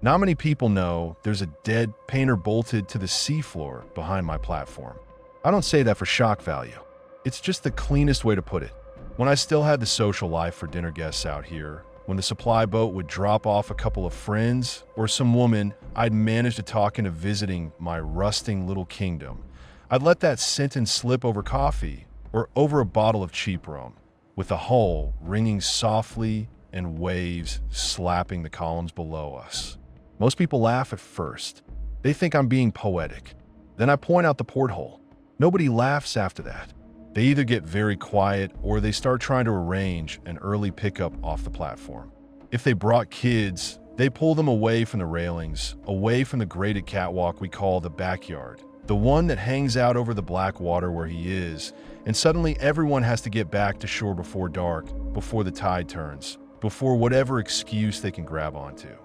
Not many people know there's a dead painter bolted to the seafloor behind my platform. I don't say that for shock value. It's just the cleanest way to put it. When I still had the social life for dinner guests out here, when the supply boat would drop off a couple of friends or some woman I'd managed to talk into visiting my rusting little kingdom, I'd let that sentence slip over coffee or over a bottle of cheap rum, with the hull ringing softly and waves slapping the columns below us. Most people laugh at first. They think I'm being poetic. Then I point out the porthole. Nobody laughs after that. They either get very quiet or they start trying to arrange an early pickup off the platform. If they brought kids, they pull them away from the railings, away from the graded catwalk we call the backyard, the one that hangs out over the black water where he is, and suddenly everyone has to get back to shore before dark, before the tide turns, before whatever excuse they can grab onto.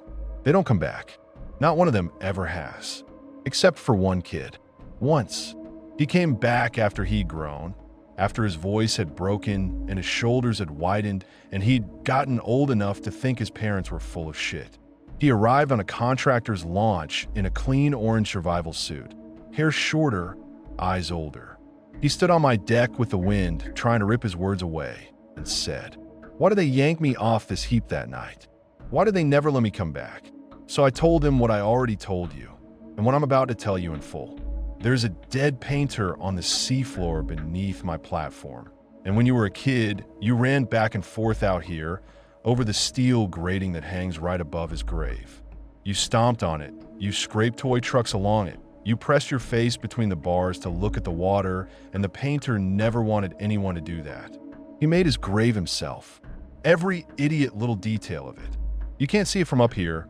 They don't come back. Not one of them ever has. Except for one kid. Once. He came back after he'd grown, after his voice had broken and his shoulders had widened and he'd gotten old enough to think his parents were full of shit. He arrived on a contractor's launch in a clean orange survival suit, hair shorter, eyes older. He stood on my deck with the wind, trying to rip his words away, and said, "Why did they yank me off this heap that night? Why did they never let me come back?" So I told him what I already told you, and what I'm about to tell you in full. There's a dead painter on the seafloor beneath my platform. And when you were a kid, you ran back and forth out here over the steel grating that hangs right above his grave. You stomped on it. You scraped toy trucks along it. You pressed your face between the bars to look at the water, and the painter never wanted anyone to do that. He made his grave himself. Every idiot little detail of it. You can't see it from up here,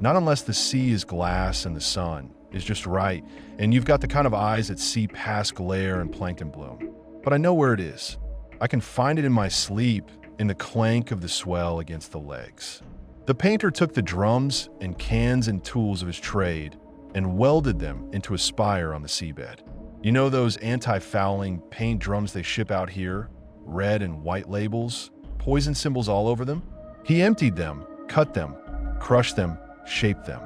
not unless the sea is glass and the sun is just right, and you've got the kind of eyes that see past glare and plankton bloom. But I know where it is. I can find it in my sleep, in the clank of the swell against the legs. The painter took the drums and cans and tools of his trade and welded them into a spire on the seabed. You know those anti-fouling paint drums they ship out here? Red and white labels, poison symbols all over them? He emptied them, cut them, crushed them, shaped them.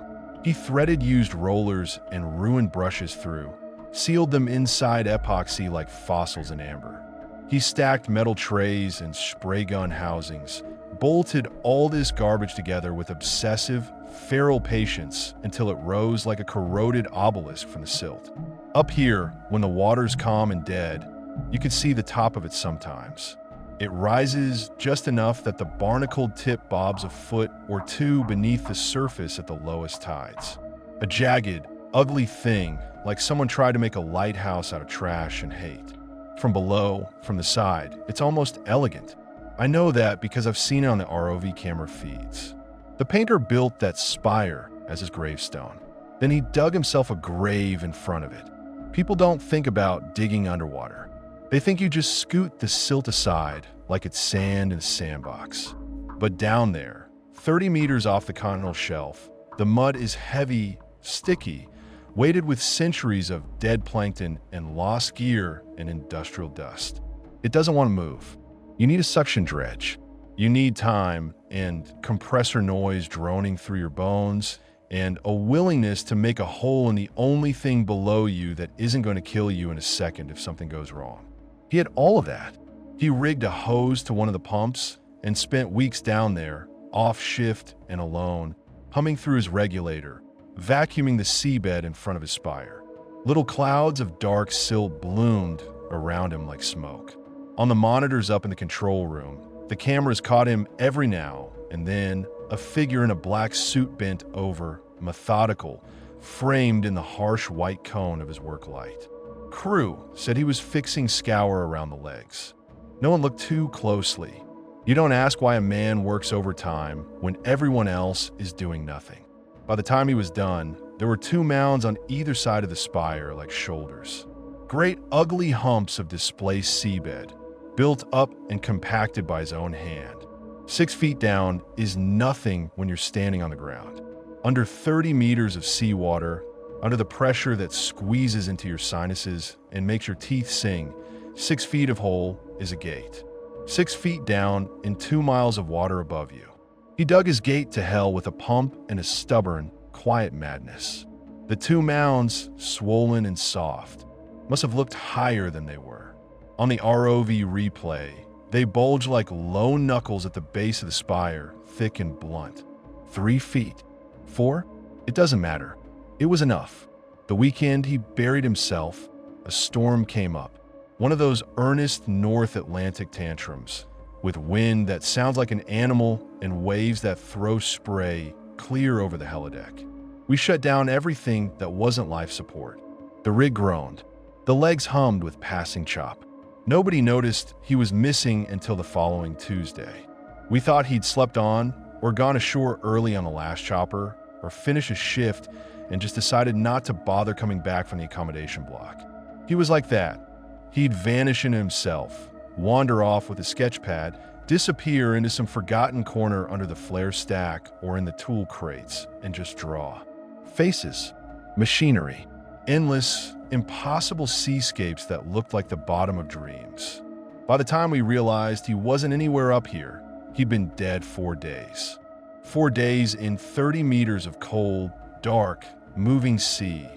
He threaded used rollers and ruined brushes through, sealed them inside epoxy like fossils in amber. He stacked metal trays and spray gun housings, bolted all this garbage together with obsessive, feral patience until it rose like a corroded obelisk from the silt. Up here, when the water's calm and dead, you can see the top of it sometimes. It rises just enough that the barnacled tip bobs a foot or two beneath the surface at the lowest tides. A jagged, ugly thing, like someone tried to make a lighthouse out of trash and hate. From below, from the side, it's almost elegant. I know that because I've seen it on the ROV camera feeds. The painter built that spire as his gravestone. Then he dug himself a grave in front of it. People don't think about digging underwater. They think you just scoot the silt aside like it's sand in a sandbox. But down there, 30 meters off the continental shelf, the mud is heavy, sticky, weighted with centuries of dead plankton and lost gear and industrial dust. It doesn't want to move. You need a suction dredge. You need time and compressor noise droning through your bones and a willingness to make a hole in the only thing below you that isn't going to kill you in a second if something goes wrong. He had all of that. He rigged a hose to one of the pumps and spent weeks down there, off shift and alone, humming through his regulator, vacuuming the seabed in front of his spire. Little clouds of dark silt bloomed around him like smoke. On the monitors up in the control room, the cameras caught him every now and then, a figure in a black suit bent over, methodical, framed in the harsh white cone of his work light. Crew said he was fixing scour around the legs. No one looked too closely. You don't ask why a man works overtime when everyone else is doing nothing. By the time he was done, there were 2 mounds on either side of the spire like shoulders. Great ugly humps of displaced seabed, built up and compacted by his own hand. 6 feet down is nothing when you're standing on the ground. Under 30 meters of seawater, under the pressure that squeezes into your sinuses and makes your teeth sing, 6 feet of hole is a gate. 6 feet down and 2 miles of water above you. He dug his gate to hell with a pump and a stubborn, quiet madness. The two mounds, swollen and soft, must have looked higher than they were. On the ROV replay, they bulge like low knuckles at the base of the spire, thick and blunt. 3 feet. 4? It doesn't matter. It was enough. The weekend he buried himself, a storm came up. One of those earnest North Atlantic tantrums, with wind that sounds like an animal and waves that throw spray clear over the helideck. We shut down everything that wasn't life support. The rig groaned. The legs hummed with passing chop. Nobody noticed he was missing until the following Tuesday. We thought he'd slept on or gone ashore early on the last chopper or finished a shift and just decided not to bother coming back from the accommodation block. He was like that. He'd vanish into himself, wander off with a sketch pad, disappear into some forgotten corner under the flare stack or in the tool crates, and just draw. Faces, machinery, endless, impossible seascapes that looked like the bottom of dreams. By the time we realized he wasn't anywhere up here, he'd been dead 4 days. 4 days in 30 meters of cold, dark, moving sea,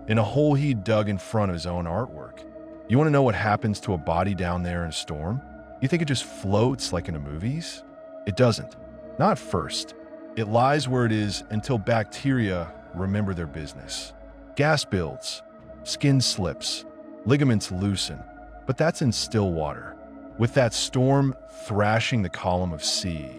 in a hole he'd dug in front of his own artwork. You want to know what happens to a body down there in a storm? You think it just floats like in the movies? It doesn't. Not at first. It lies where it is until bacteria remember their business. Gas builds, skin slips, ligaments loosen, but that's in still water. With that storm thrashing the column of sea,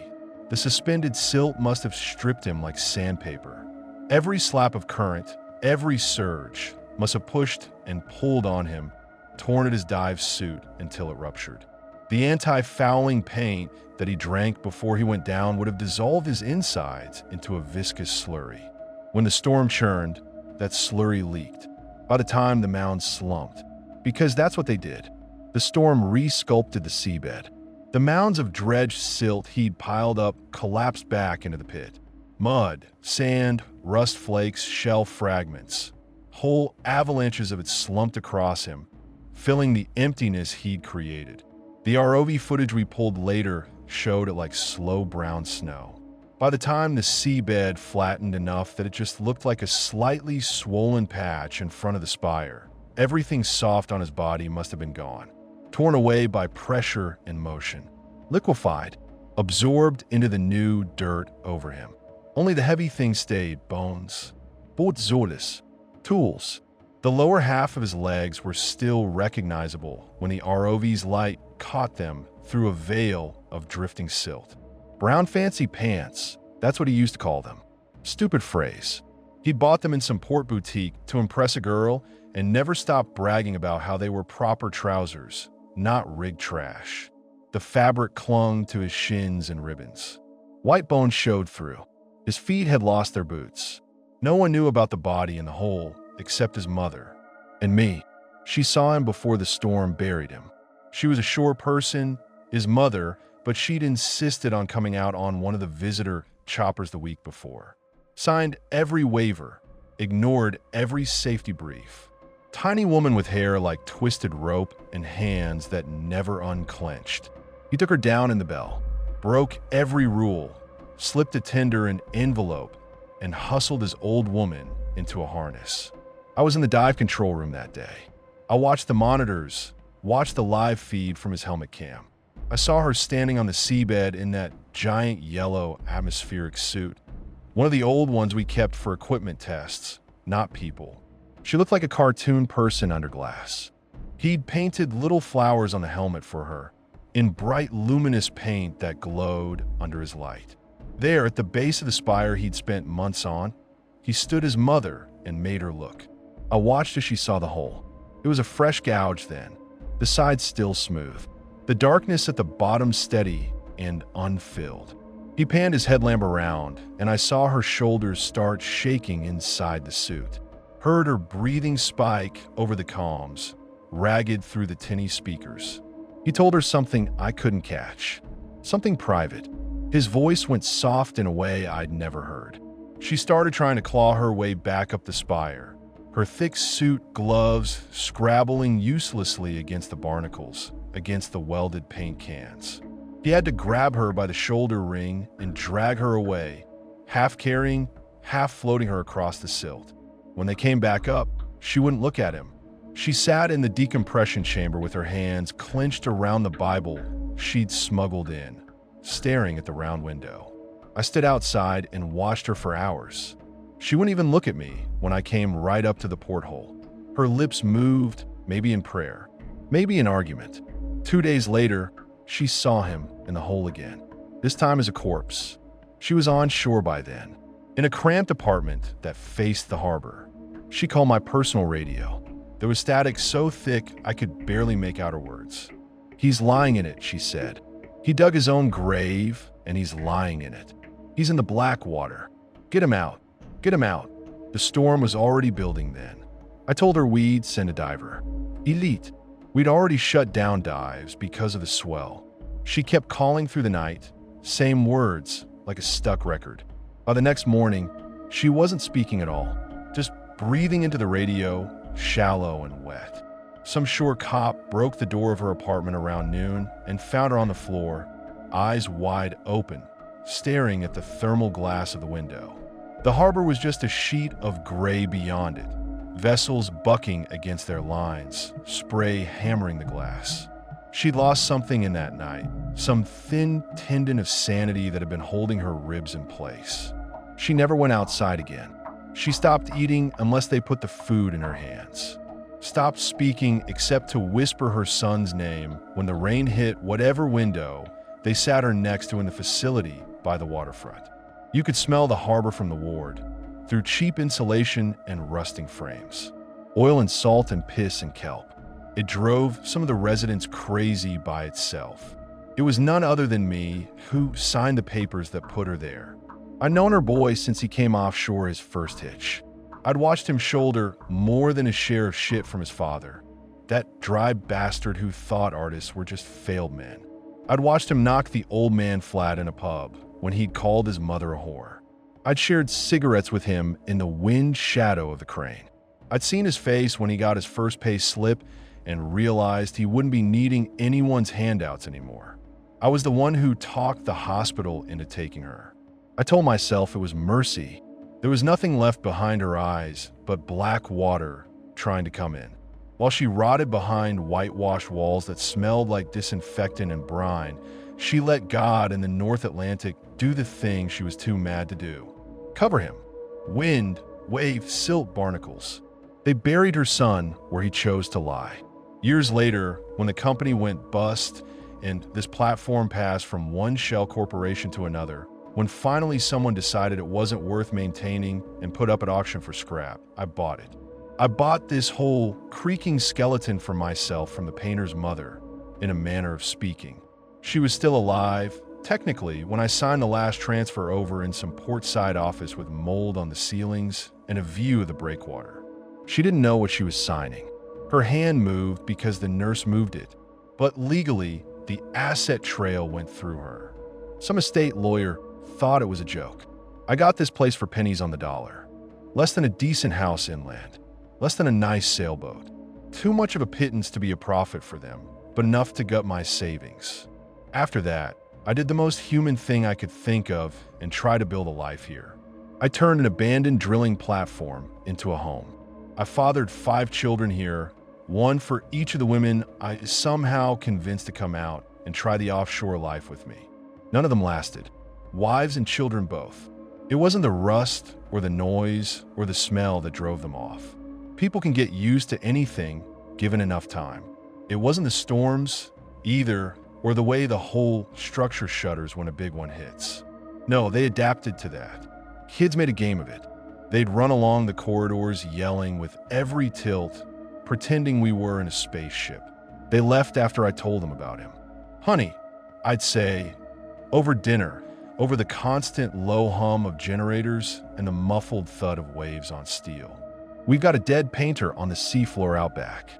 the suspended silt must have stripped him like sandpaper. Every slap of current, every surge must have pushed and pulled on him, torn at his dive suit until it ruptured. The anti-fouling paint that he drank before he went down would have dissolved his insides into a viscous slurry. When the storm churned, that slurry leaked. By the time the mounds slumped, because that's what they did. The storm re-sculpted the seabed. The mounds of dredged silt he'd piled up collapsed back into the pit. Mud, sand, rust flakes, shell fragments. Whole avalanches of it slumped across him, filling the emptiness he'd created. The ROV footage we pulled later showed it like slow brown snow. By the time the seabed flattened enough that it just looked like a slightly swollen patch in front of the spire, everything soft on his body must have been gone, torn away by pressure and motion, liquefied, absorbed into the new dirt over him. Only the heavy things stayed: bones, bootzolus, tools. The lower half of his legs were still recognizable when the ROV's light caught them through a veil of drifting silt. Brown fancy pants, that's what he used to call them. Stupid phrase. He'd bought them in some port boutique to impress a girl and never stopped bragging about how they were proper trousers, not rig trash. The fabric clung to his shins and ribbons. White bones showed through. His feet had lost their boots. No one knew about the body in the hole except his mother and me. She saw him before the storm buried him. She was a shore person, his mother, but she'd insisted on coming out on one of the visitor choppers the week before. Signed every waiver, ignored every safety brief. Tiny woman with hair like twisted rope and hands that never unclenched. He took her down in the bell, broke every rule, slipped a tender an envelope, and hustled his old woman into a harness. I was in the dive control room that day. I watched the monitors, watched the live feed from his helmet cam. I saw her standing on the seabed in that giant yellow atmospheric suit, one of the old ones we kept for equipment tests, not people. She looked like a cartoon person under glass. He'd painted little flowers on the helmet for her, in bright luminous paint that glowed under his light. There, at the base of the spire he'd spent months on, he stood his mother and made her look. I watched as she saw the hole. It was a fresh gouge then, the sides still smooth. The darkness at the bottom steady and unfilled. He panned his headlamp around, and I saw her shoulders start shaking inside the suit. Heard her breathing spike over the comms, ragged through the tinny speakers. He told her something I couldn't catch, something private. His voice went soft in a way I'd never heard. She started trying to claw her way back up the spire, her thick suit gloves scrabbling uselessly against the barnacles, against the welded paint cans. He had to grab her by the shoulder ring and drag her away, half carrying, half floating her across the silt. When they came back up, she wouldn't look at him. She sat in the decompression chamber with her hands clenched around the Bible she'd smuggled in, staring at the round window. I stood outside and watched her for hours. She wouldn't even look at me when I came right up to the porthole. Her lips moved, maybe in prayer, maybe in argument. 2 days later, she saw him in the hole again, this time as a corpse. She was on shore by then, in a cramped apartment that faced the harbor. She called my personal radio. There was static so thick I could barely make out her words. "He's lying in it," she said. "He dug his own grave, and he's lying in it. He's in the black water. Get him out. Get him out." The storm was already building then. I told her we'd send a diver. Elite. We'd already shut down dives because of the swell. She kept calling through the night, same words, like a stuck record. By the next morning, she wasn't speaking at all, just breathing into the radio, shallow and wet. Some shore cop broke the door of her apartment around noon and found her on the floor, eyes wide open, staring at the thermal glass of the window. The harbor was just a sheet of gray beyond it, vessels bucking against their lines, spray hammering the glass. She'd lost something in that night, some thin tendon of sanity that had been holding her ribs in place. She never went outside again. She stopped eating unless they put the food in her hands. Stopped speaking except to whisper her son's name when the rain hit whatever window they sat her next to in the facility by the waterfront. You could smell the harbor from the ward, through cheap insulation and rusting frames. Oil and salt and piss and kelp. It drove some of the residents crazy by itself. It was none other than me who signed the papers that put her there. I'd known her boy since he came offshore his first hitch. I'd watched him shoulder more than his share of shit from his father, that dry bastard who thought artists were just failed men. I'd watched him knock the old man flat in a pub when he'd called his mother a whore. I'd shared cigarettes with him in the wind shadow of the crane. I'd seen his face when he got his first pay slip and realized he wouldn't be needing anyone's handouts anymore. I was the one who talked the hospital into taking her. I told myself it was mercy. There was nothing left behind her eyes but black water trying to come in. While she rotted behind whitewashed walls that smelled like disinfectant and brine, she let God and the North Atlantic do the thing she was too mad to do. Cover him. Wind, wave, silt barnacles. They buried her son where he chose to lie. Years later, when the company went bust and this platform passed from one shell corporation to another, when finally someone decided it wasn't worth maintaining and put up at auction for scrap, I bought it. I bought this whole creaking skeleton for myself from the painter's mother, in a manner of speaking. She was still alive, technically, when I signed the last transfer over in some portside office with mold on the ceilings and a view of the breakwater. She didn't know what she was signing. Her hand moved because the nurse moved it, but legally, the asset trail went through her. Some estate lawyer thought it was a joke. I got this place for pennies on the dollar. Less than a decent house inland. Less than a nice sailboat. Too much of a pittance to be a profit for them, but enough to gut my savings. After that, I did the most human thing I could think of and try to build a life here. I turned an abandoned drilling platform into a home. I fathered 5 children here, one for each of the women I somehow convinced to come out and try the offshore life with me. None of them lasted. Wives and children both. It wasn't the rust or the noise or the smell that drove them off. People can get used to anything given enough time. It wasn't the storms either or the way the whole structure shudders when a big one hits. No, they adapted to that. Kids made a game of it. They'd run along the corridors yelling with every tilt, pretending we were in a spaceship. They left after I told them about him. "Honey," I'd say, over dinner, over the constant low hum of generators and the muffled thud of waves on steel. "We've got a dead painter on the seafloor out back."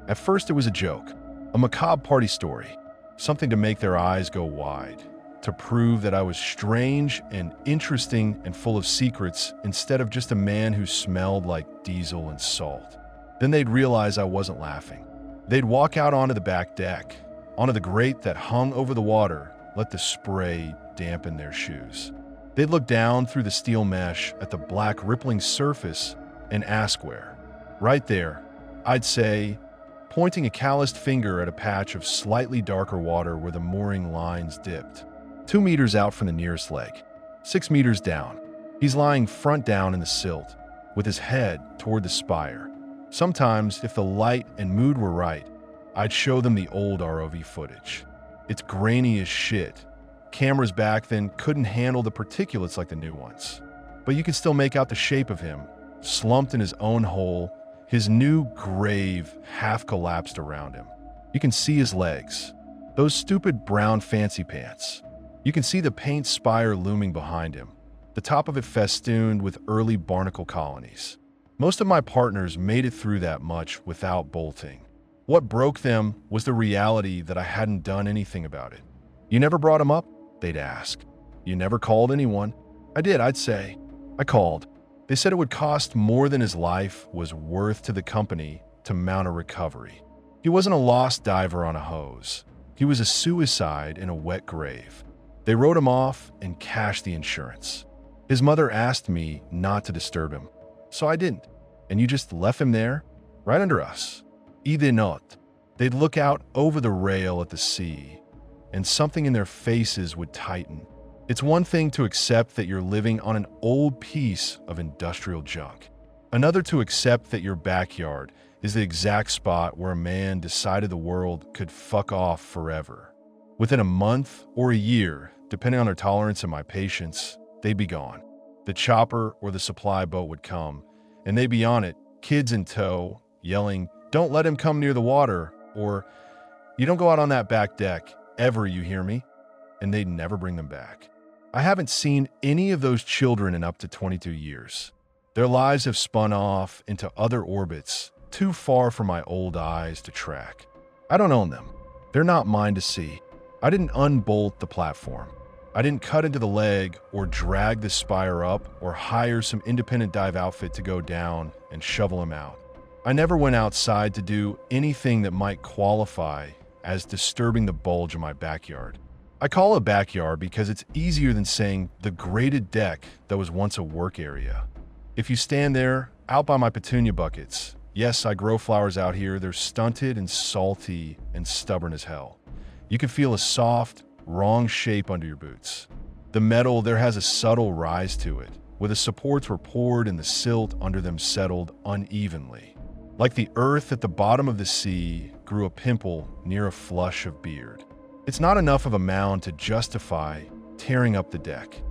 At first it was a joke, a macabre party story, something to make their eyes go wide, to prove that I was strange and interesting and full of secrets instead of just a man who smelled like diesel and salt. Then they'd realize I wasn't laughing. They'd walk out onto the back deck, onto the grate that hung over the water, let the spray dampen their shoes. They'd look down through the steel mesh at the black rippling surface and ask where. Right there, I'd say, pointing a calloused finger at a patch of slightly darker water where the mooring lines dipped. 2 meters out from the nearest leg, 6 meters down. He's lying front down in the silt, with his head toward the spire. Sometimes, if the light and mood were right, I'd show them the old ROV footage. It's grainy as shit. Cameras back then couldn't handle the particulates like the new ones. But you can still make out the shape of him, slumped in his own hole, his new grave half collapsed around him. You can see his legs, those stupid brown fancy pants. You can see the paint spire looming behind him, the top of it festooned with early barnacle colonies. Most of my partners made it through that much without bolting. What broke them was the reality that I hadn't done anything about it. "You never brought him up?" they'd ask. "You never called anyone?" "I did," I'd say. "I called. They said it would cost more than his life was worth to the company to mount a recovery. He wasn't a lost diver on a hose. He was a suicide in a wet grave. They wrote him off and cashed the insurance. His mother asked me not to disturb him, so I didn't. And you just left him there, right under us." Either not. They'd look out over the rail at the sea, and something in their faces would tighten. It's one thing to accept that you're living on an old piece of industrial junk. Another to accept that your backyard is the exact spot where a man decided the world could fuck off forever. Within a month or a year, depending on their tolerance and my patience, they'd be gone. The chopper or the supply boat would come, and they'd be on it, kids in tow, yelling, "Don't let him come near the water," or "You don't go out on that back deck, ever, you hear me?" And they'd never bring them back. I haven't seen any of those children in up to 22 years. Their lives have spun off into other orbits, too far for my old eyes to track. I don't own them. They're not mine to see. I didn't unbolt the platform. I didn't cut into the leg or drag the spire up or hire some independent dive outfit to go down and shovel him out. I never went outside to do anything that might qualify as disturbing the bulge in my backyard. I call it backyard because it's easier than saying the graded deck that was once a work area. If you stand there, out by my petunia buckets, yes, I grow flowers out here, they're stunted and salty and stubborn as hell. You can feel a soft, wrong shape under your boots. The metal there has a subtle rise to it, where the supports were poured and the silt under them settled unevenly. Like the earth at the bottom of the sea grew a pimple near a flush of beard. It's not enough of a mound to justify tearing up the deck.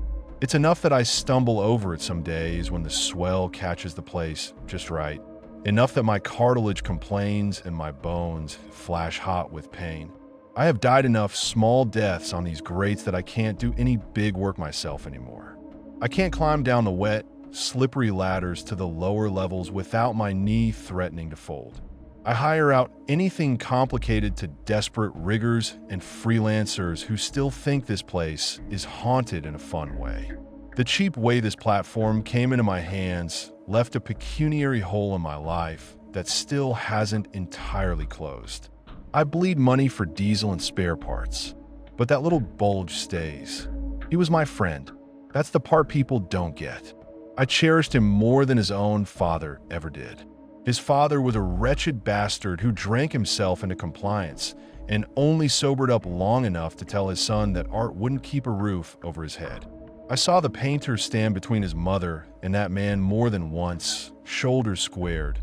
It's enough that I stumble over it some days when the swell catches the place just right. Enough that my cartilage complains and my bones flash hot with pain. I have died enough small deaths on these grates that I can't do any big work myself anymore. I can't climb down the wet, slippery ladders to the lower levels without my knee threatening to fold. I hire out anything complicated to desperate riggers and freelancers who still think this place is haunted in a fun way. The cheap way this platform came into my hands left a pecuniary hole in my life that still hasn't entirely closed. I bleed money for diesel and spare parts, but that little bulge stays. He was my friend. That's the part people don't get. I cherished him more than his own father ever did. His father was a wretched bastard who drank himself into compliance and only sobered up long enough to tell his son that art wouldn't keep a roof over his head. I saw the painter stand between his mother and that man more than once, shoulders squared,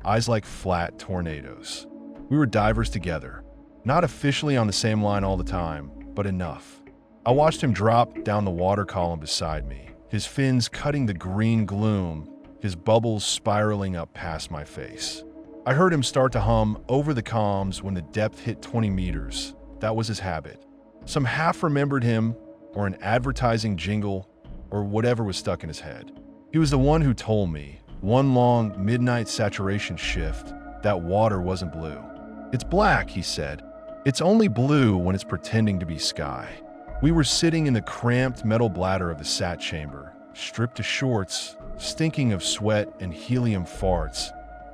eyes like flat tornadoes. We were divers together, not officially on the same line all the time, but enough. I watched him drop down the water column beside me, his fins cutting the green gloom, his bubbles spiraling up past my face. I heard him start to hum over the comms when the depth hit 20 meters. That was his habit. Some half remembered him, or an advertising jingle, or whatever was stuck in his head. He was the one who told me, one long midnight saturation shift, that water wasn't blue. "It's black," he said. "It's only blue when it's pretending to be sky." We were sitting in the cramped metal bladder of the sat chamber, stripped to shorts, stinking of sweat and helium farts,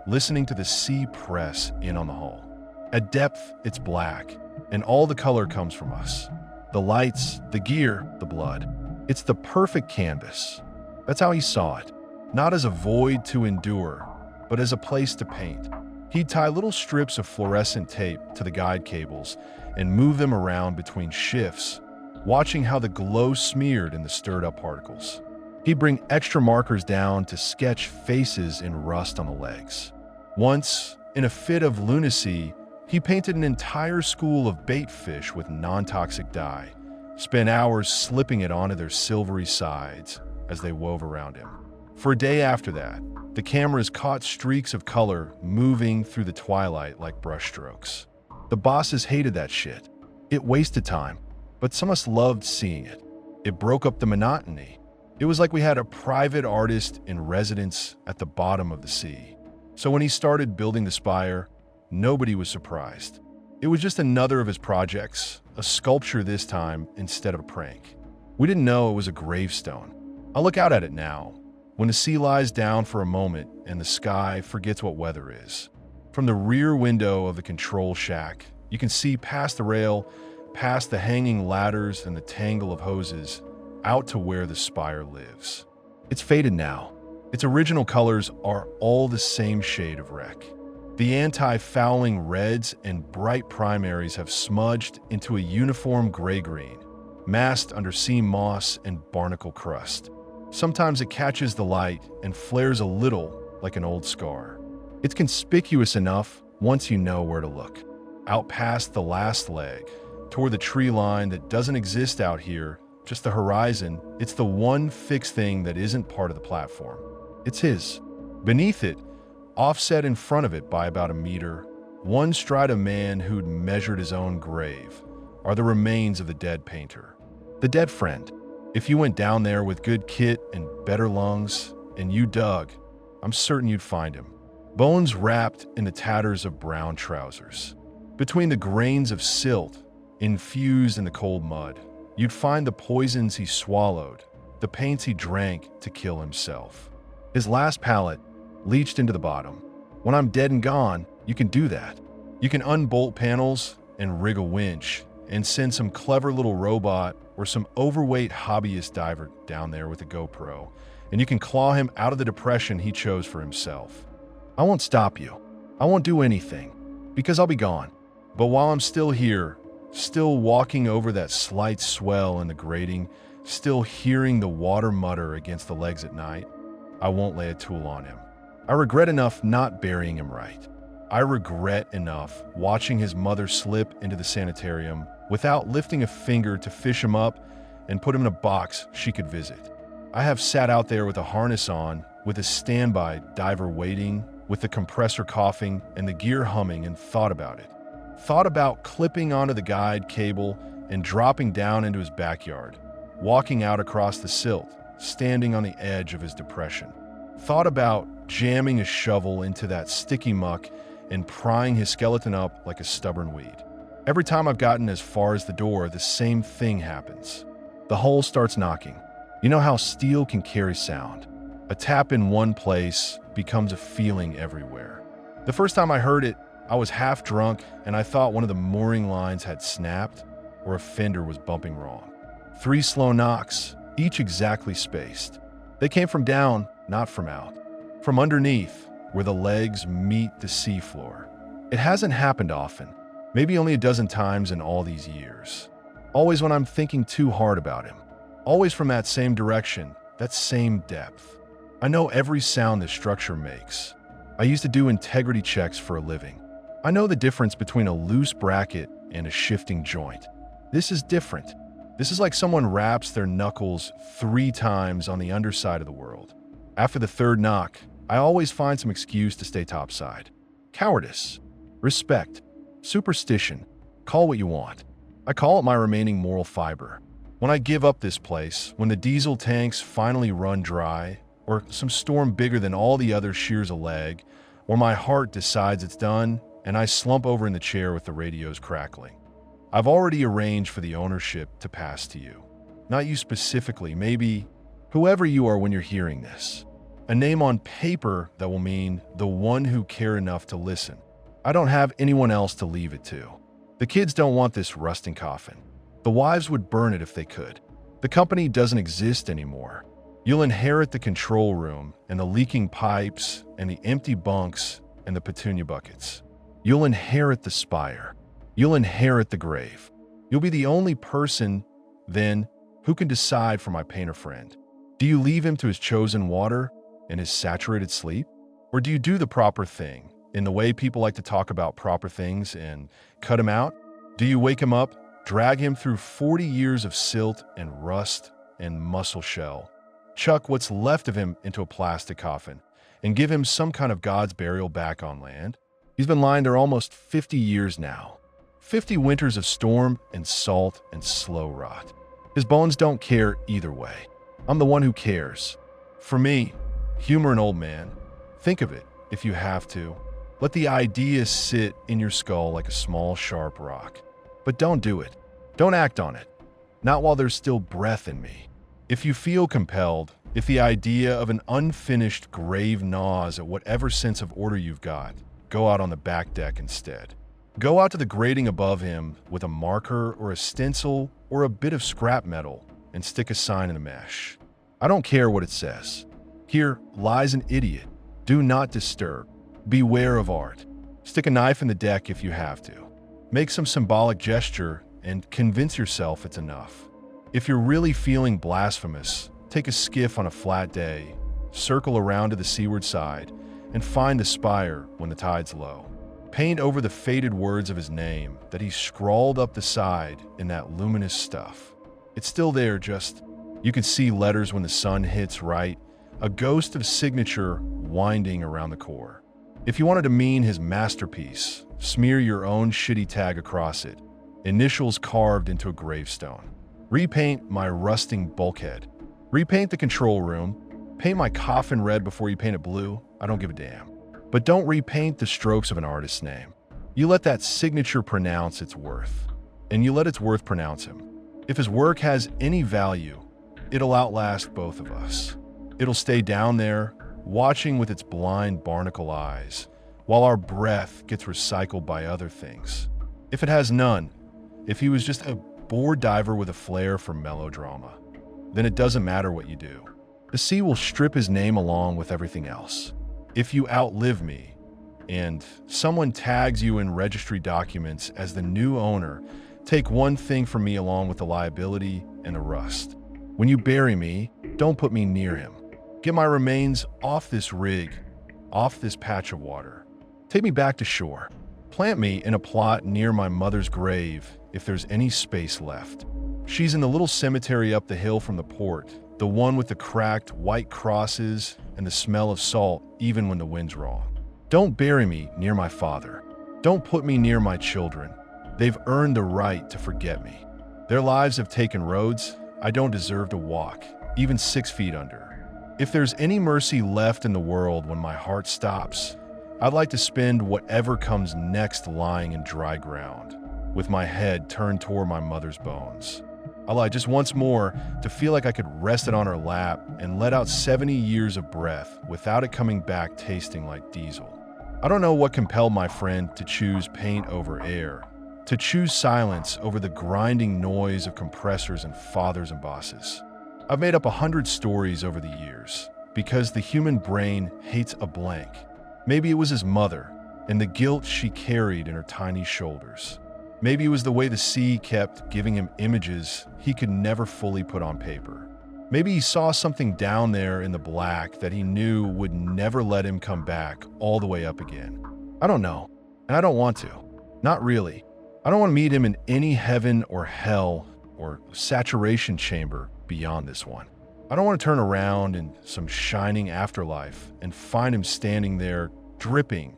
listening to the sea press in on the hull. At depth, it's black, and all the color comes from us. The lights, the gear, the blood. It's the perfect canvas. That's how he saw it. Not as a void to endure, but as a place to paint. He'd tie little strips of fluorescent tape to the guide cables and move them around between shifts, watching how the glow smeared in the stirred-up particles. He'd bring extra markers down to sketch faces in rust on the legs. Once, in a fit of lunacy, he painted an entire school of bait fish with non-toxic dye, spent hours slipping it onto their silvery sides as they wove around him. For a day after that, the cameras caught streaks of color moving through the twilight like brushstrokes. The bosses hated that shit. It wasted time, but some of us loved seeing it. It broke up the monotony. It was like we had a private artist in residence at the bottom of the sea. So when he started building the spire, nobody was surprised. It was just another of his projects, a sculpture this time instead of a prank. We didn't know it was a gravestone. I look out at it now, when the sea lies down for a moment and the sky forgets what weather is. From the rear window of the control shack, you can see past the rail, past the hanging ladders and the tangle of hoses, out to where the spire lives. It's faded now. Its original colors are all the same shade of wreck. The anti-fouling reds and bright primaries have smudged into a uniform gray-green, masked under sea moss and barnacle crust. Sometimes it catches the light and flares a little like an old scar. It's conspicuous enough once you know where to look. Out past the last leg, toward the tree line that doesn't exist out here, just the horizon, it's the one fixed thing that isn't part of the platform. It's his. Beneath it, offset in front of it by about a meter, one stride of man who'd measured his own grave, are the remains of the dead painter. The dead friend. If you went down there with good kit and better lungs, and you dug, I'm certain you'd find him. Bones wrapped in the tatters of brown trousers. Between the grains of silt, infused in the cold mud, you'd find the poisons he swallowed, the paints he drank to kill himself. His last palette leached into the bottom. When I'm dead and gone, you can do that. You can unbolt panels and rig a winch and send some clever little robot or some overweight hobbyist diver down there with a GoPro, and you can claw him out of the depression he chose for himself. I won't stop you. I won't do anything, because I'll be gone. But while I'm still here, still walking over that slight swell in the grating, still hearing the water mutter against the legs at night, I won't lay a tool on him. I regret enough not burying him right. I regret enough watching his mother slip into the sanitarium without lifting a finger to fish him up and put him in a box she could visit. I have sat out there with a harness on, with a standby diver waiting, with the compressor coughing and the gear humming, and thought about it. Thought about clipping onto the guide cable and dropping down into his backyard, walking out across the silt, standing on the edge of his depression. Thought about jamming a shovel into that sticky muck and prying his skeleton up like a stubborn weed. Every time I've gotten as far as the door, the same thing happens. The hole starts knocking. You know how steel can carry sound. A tap in one place becomes a feeling everywhere. The first time I heard it, I was half drunk and I thought one of the mooring lines had snapped or a fender was bumping wrong. 3 slow knocks, each exactly spaced. They came from down, not from out. From underneath, where the legs meet the seafloor. It hasn't happened often, maybe only a dozen times in all these years. Always when I'm thinking too hard about him. Always from that same direction, that same depth. I know every sound this structure makes. I used to do integrity checks for a living. I know the difference between a loose bracket and a shifting joint. This is different. This is like someone wraps their knuckles 3 times on the underside of the world. After the 3rd knock, I always find some excuse to stay topside. Cowardice, respect, superstition, call what you want. I call it my remaining moral fiber. When I give up this place, when the diesel tanks finally run dry, or some storm bigger than all the others shears a leg, or my heart decides it's done, and I slump over in the chair with the radios crackling. I've already arranged for the ownership to pass to you. Not you specifically, maybe whoever you are when you're hearing this. A name on paper that will mean the one who care enough to listen. I don't have anyone else to leave it to. The kids don't want this rusting coffin. The wives would burn it if they could. The company doesn't exist anymore. You'll inherit the control room and the leaking pipes and the empty bunks and the petunia buckets. You'll inherit the spire. You'll inherit the grave. You'll be the only person, then, who can decide for my painter friend. Do you leave him to his chosen water and his saturated sleep? Or do you do the proper thing, in the way people like to talk about proper things, and cut him out? Do you wake him up, drag him through 40 years of silt and rust and mussel shell, chuck what's left of him into a plastic coffin, and give him some kind of God's burial back on land? He's been lying there almost 50 years now. 50 winters of storm and salt and slow rot. His bones don't care either way. I'm the one who cares. For me, humor an old man. Think of it, if you have to. Let the idea sit in your skull like a small, sharp rock. But don't do it. Don't act on it. Not while there's still breath in me. If you feel compelled, if the idea of an unfinished grave gnaws at whatever sense of order you've got, go out on the back deck instead. Go out to the grating above him with a marker or a stencil or a bit of scrap metal and stick a sign in the mesh. I don't care what it says. Here lies an idiot. Do not disturb. Beware of art. Stick a knife in the deck if you have to. Make some symbolic gesture and convince yourself it's enough. If you're really feeling blasphemous, take a skiff on a flat day, circle around to the seaward side, and find the spire when the tide's low. Paint over the faded words of his name that he scrawled up the side in that luminous stuff. It's still there, just you can see letters when the sun hits right, a ghost of signature winding around the core. If you wanted to mean his masterpiece, smear your own shitty tag across it, initials carved into a gravestone. Repaint my rusting bulkhead. Repaint the control room. Paint my coffin red before you paint it blue. I don't give a damn. But don't repaint the strokes of an artist's name. You let that signature pronounce its worth, and you let its worth pronounce him. If his work has any value, it'll outlast both of us. It'll stay down there, watching with its blind barnacle eyes, while our breath gets recycled by other things. If it has none, if he was just a bored diver with a flair for melodrama, then it doesn't matter what you do. The sea will strip his name along with everything else. If you outlive me, and someone tags you in registry documents as the new owner, take one thing from me along with the liability and the rust. When you bury me, don't put me near him. Get my remains off this rig, off this patch of water. Take me back to shore. Plant me in a plot near my mother's grave if there's any space left. She's in the little cemetery up the hill from the port, the one with the cracked white crosses and the smell of salt even when the wind's raw. Don't bury me near my father. Don't put me near my children. They've earned the right to forget me. Their lives have taken roads I don't deserve to walk, even 6 feet under. If there's any mercy left in the world when my heart stops, I'd like to spend whatever comes next lying in dry ground, with my head turned toward my mother's bones. I lie just once more to feel like I could rest it on her lap and let out 70 years of breath without it coming back tasting like diesel. I don't know what compelled my friend to choose paint over air, to choose silence over the grinding noise of compressors and fathers and bosses. I've made up 100 stories over the years because the human brain hates a blank. Maybe it was his mother and the guilt she carried in her tiny shoulders. Maybe it was the way the sea kept giving him images he could never fully put on paper. Maybe he saw something down there in the black that he knew would never let him come back all the way up again. I don't know, and I don't want to. Not really. I don't want to meet him in any heaven or hell or saturation chamber beyond this one. I don't want to turn around in some shining afterlife and find him standing there dripping,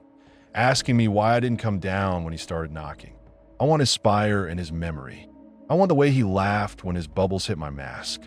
asking me why I didn't come down when he started knocking. I want his spire and his memory. I want the way he laughed when his bubbles hit my mask.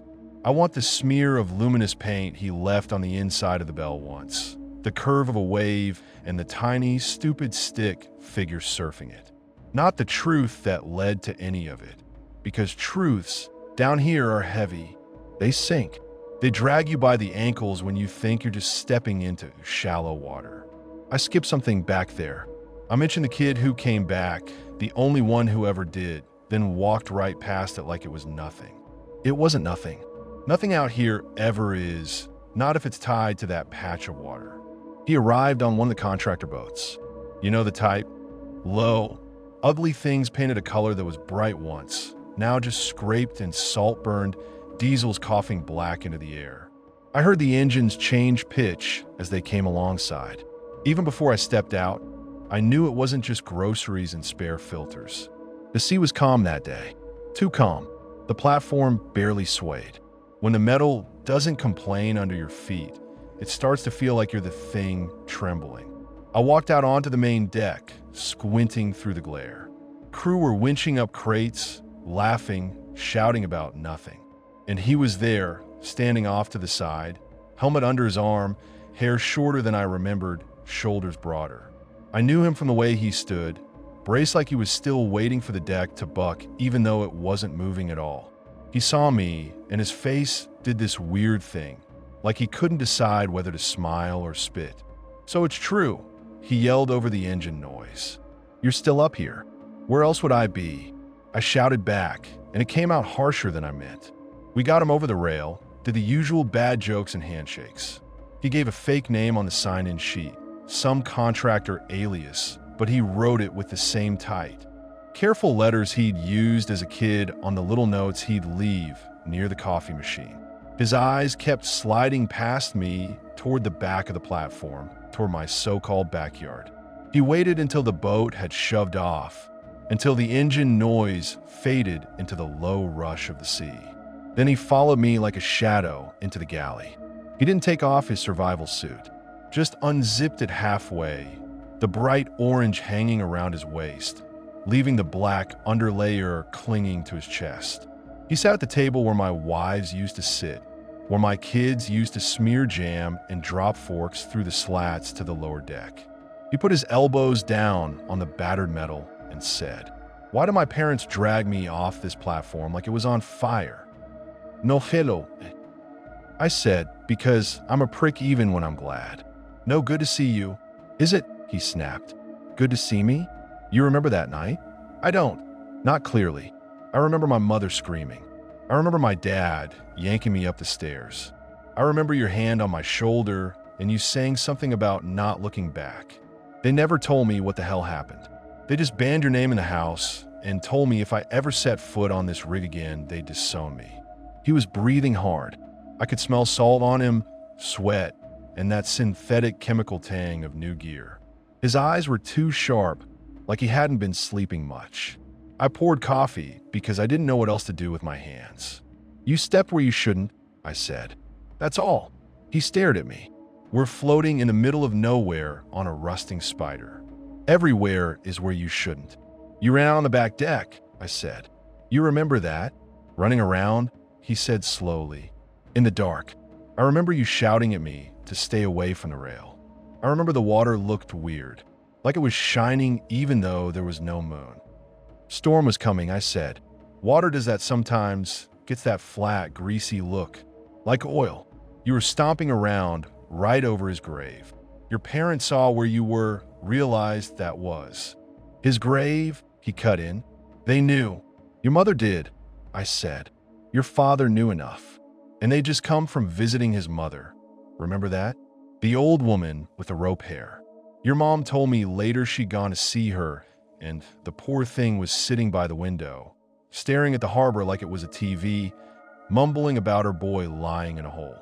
I want the smear of luminous paint he left on the inside of the bell once, the curve of a wave, and the tiny, stupid stick figure surfing it. Not the truth that led to any of it, because truths down here are heavy. They sink. They drag you by the ankles when you think you're just stepping into shallow water. I skipped something back there. I mentioned the kid who came back, the only one who ever did, then walked right past it like it was nothing. It wasn't nothing. Nothing out here ever is, not if it's tied to that patch of water. He arrived on one of the contractor boats. You know the type? Low, ugly things painted a color that was bright once, now just scraped and salt-burned, diesels coughing black into the air. I heard the engines change pitch as they came alongside. Even before I stepped out, I knew it wasn't just groceries and spare filters. The sea was calm that day. Too calm. The platform barely swayed. When the metal doesn't complain under your feet, it starts to feel like you're the thing trembling. I walked out onto the main deck, squinting through the glare. Crew were winching up crates, laughing, shouting about nothing. And he was there, standing off to the side, helmet under his arm, hair shorter than I remembered, shoulders broader. I knew him from the way he stood, braced like he was still waiting for the deck to buck even though it wasn't moving at all. He saw me, and his face did this weird thing, like he couldn't decide whether to smile or spit. So it's true, he yelled over the engine noise. You're still up here. Where else would I be? I shouted back, and it came out harsher than I meant. We got him over the rail, did the usual bad jokes and handshakes. He gave a fake name on the sign-in sheet, some contractor alias, but he wrote it with the same type. Careful letters he'd used as a kid on the little notes he'd leave near the coffee machine. His eyes kept sliding past me toward the back of the platform, toward my so-called backyard. He waited until the boat had shoved off, until the engine noise faded into the low rush of the sea. Then he followed me like a shadow into the galley. He didn't take off his survival suit, just unzipped it halfway, the bright orange hanging around his waist, leaving the black underlayer clinging to his chest. He sat at the table where my wives used to sit, where my kids used to smear jam and drop forks through the slats to the lower deck. He put his elbows down on the battered metal and said, "Why do my parents drag me off this platform like it was on fire?" "No hello," I said, "because I'm a prick even when I'm glad." "No, good to see you." "Is it?" he snapped. "Good to see me? You remember that night?" "I don't. Not clearly. I remember my mother screaming. I remember my dad yanking me up the stairs. I remember your hand on my shoulder and you saying something about not looking back. They never told me what the hell happened. They just banned your name in the house and told me if I ever set foot on this rig again, they'd disown me." He was breathing hard. I could smell salt on him, sweat, and that synthetic chemical tang of new gear. His eyes were too sharp, like he hadn't been sleeping much. I poured coffee because I didn't know what else to do with my hands. "You stepped where you shouldn't," I said. "That's all." He stared at me. "We're floating in the middle of nowhere on a rusting spider. Everywhere is where you shouldn't." "You ran out on the back deck," I said. "You remember that? Running around?" he said slowly. "In the dark. I remember you shouting at me to stay away from the rail. I remember the water looked weird, like it was shining even though there was no moon." "Storm was coming," I said. "Water does that sometimes, gets that flat, greasy look, like oil." "You were stomping around right over his grave. Your parents saw where you were, realized that was his grave," he cut in. "They knew. Your mother did," I said. "Your father knew enough. And they just come from visiting his mother. Remember that? The old woman with the rope hair. Your mom told me later she'd gone to see her, and the poor thing was sitting by the window, staring at the harbor like it was a TV, mumbling about her boy lying in a hole."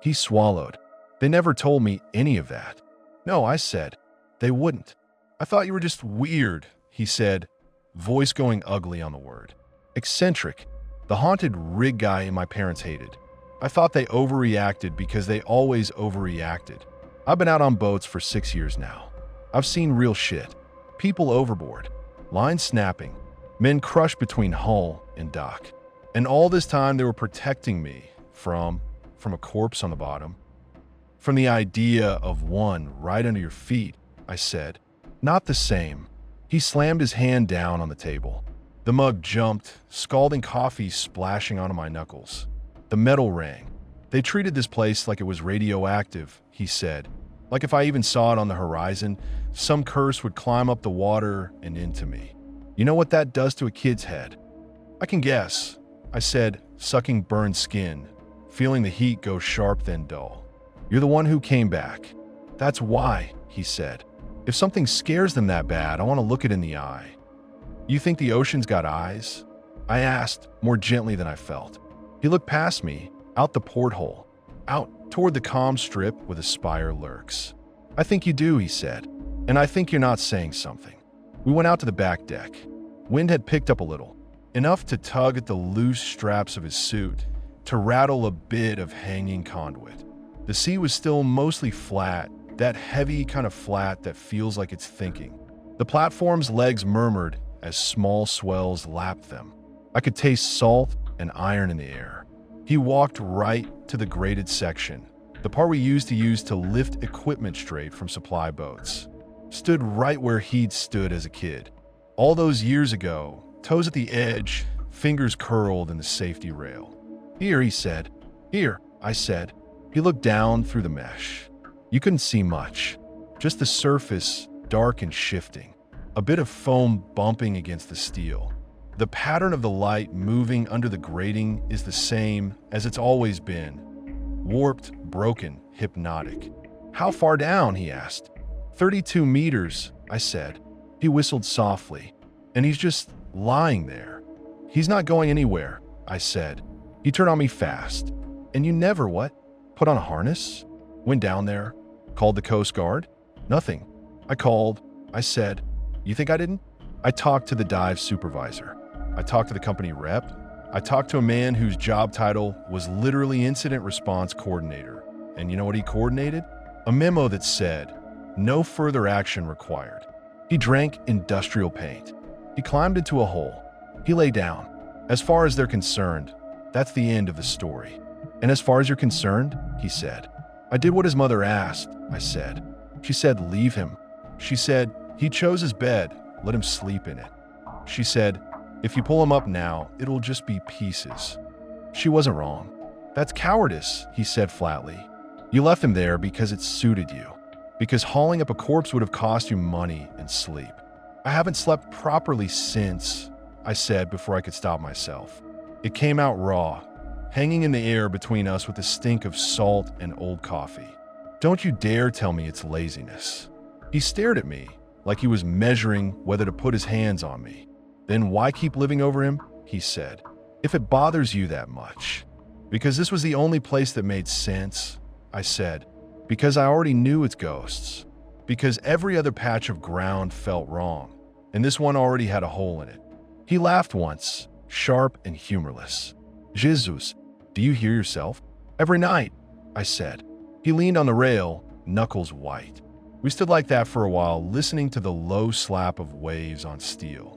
He swallowed. "They never told me any of that." "No," I said. "They wouldn't. I thought you were just weird," he said, voice going ugly on the word. "Eccentric. The haunted rig guy my parents hated. I thought they overreacted because they always overreacted. I've been out on boats for 6 years now. I've seen real shit. People overboard, lines snapping, men crushed between hull and dock. And all this time they were protecting me from a corpse on the bottom. From the idea of one right under your feet," I said. "Not the same." He slammed his hand down on the table. The mug jumped, scalding coffee splashing onto my knuckles. The metal rang. "They treated this place like it was radioactive," he said. "Like if I even saw it on the horizon, some curse would climb up the water and into me. You know what that does to a kid's head?" "I can guess. I said, sucking burned skin, feeling the heat go sharp then dull. You're the one who came back. That's why, he said. If something scares them that bad, I want to look it in the eye. You think the ocean's got eyes? I asked, more gently than I felt. He looked past me, out the porthole, out toward the calm strip where the spire lurks. I think you do, he said, and I think you're not saying something. We went out to the back deck. Wind had picked up a little, enough to tug at the loose straps of his suit, to rattle a bit of hanging conduit. The sea was still mostly flat, that heavy kind of flat that feels like it's thinking. The platform's legs murmured as small swells lapped them. I could taste salt and iron in the air. He walked right to the graded section, the part we used to lift equipment straight from supply boats. Stood right where he'd stood as a kid. All those years ago, toes at the edge, fingers curled in the safety rail. Here, he said. Here, I said. He looked down through the mesh. You couldn't see much. Just the surface, dark and shifting. A bit of foam bumping against the steel. The pattern of the light moving under the grating is the same as it's always been. Warped, broken, hypnotic. How far down, he asked. 32 meters, I said. He whistled softly. And he's just lying there. He's not going anywhere, I said. He turned on me fast. And you never what? Put on a harness? Went down there? Called the Coast Guard? Nothing. I called. I said, you think I didn't? I talked to the dive supervisor. I talked to the company rep. I talked to a man whose job title was literally Incident Response Coordinator. And you know what he coordinated? A memo that said, no further action required. He drank industrial paint. He climbed into a hole. He lay down. As far as they're concerned, that's the end of the story. And as far as you're concerned, he said. I did what his mother asked, I said. She said, leave him. She said, he chose his bed, let him sleep in it. She said, if you pull him up now, it'll just be pieces. She wasn't wrong. That's cowardice, he said flatly. You left him there because it suited you. Because hauling up a corpse would have cost you money and sleep. I haven't slept properly since, I said before I could stop myself. It came out raw, hanging in the air between us with the stink of salt and old coffee. Don't you dare tell me it's laziness. He stared at me like he was measuring whether to put his hands on me. Then why keep living over him? He said. If it bothers you that much. Because this was the only place that made sense, I said. Because I already knew its ghosts. Because every other patch of ground felt wrong, and this one already had a hole in it. He laughed once, sharp and humorless. Jesus, do you hear yourself? Every night, I said. He leaned on the rail, knuckles white. We stood like that for a while, listening to the low slap of waves on steel.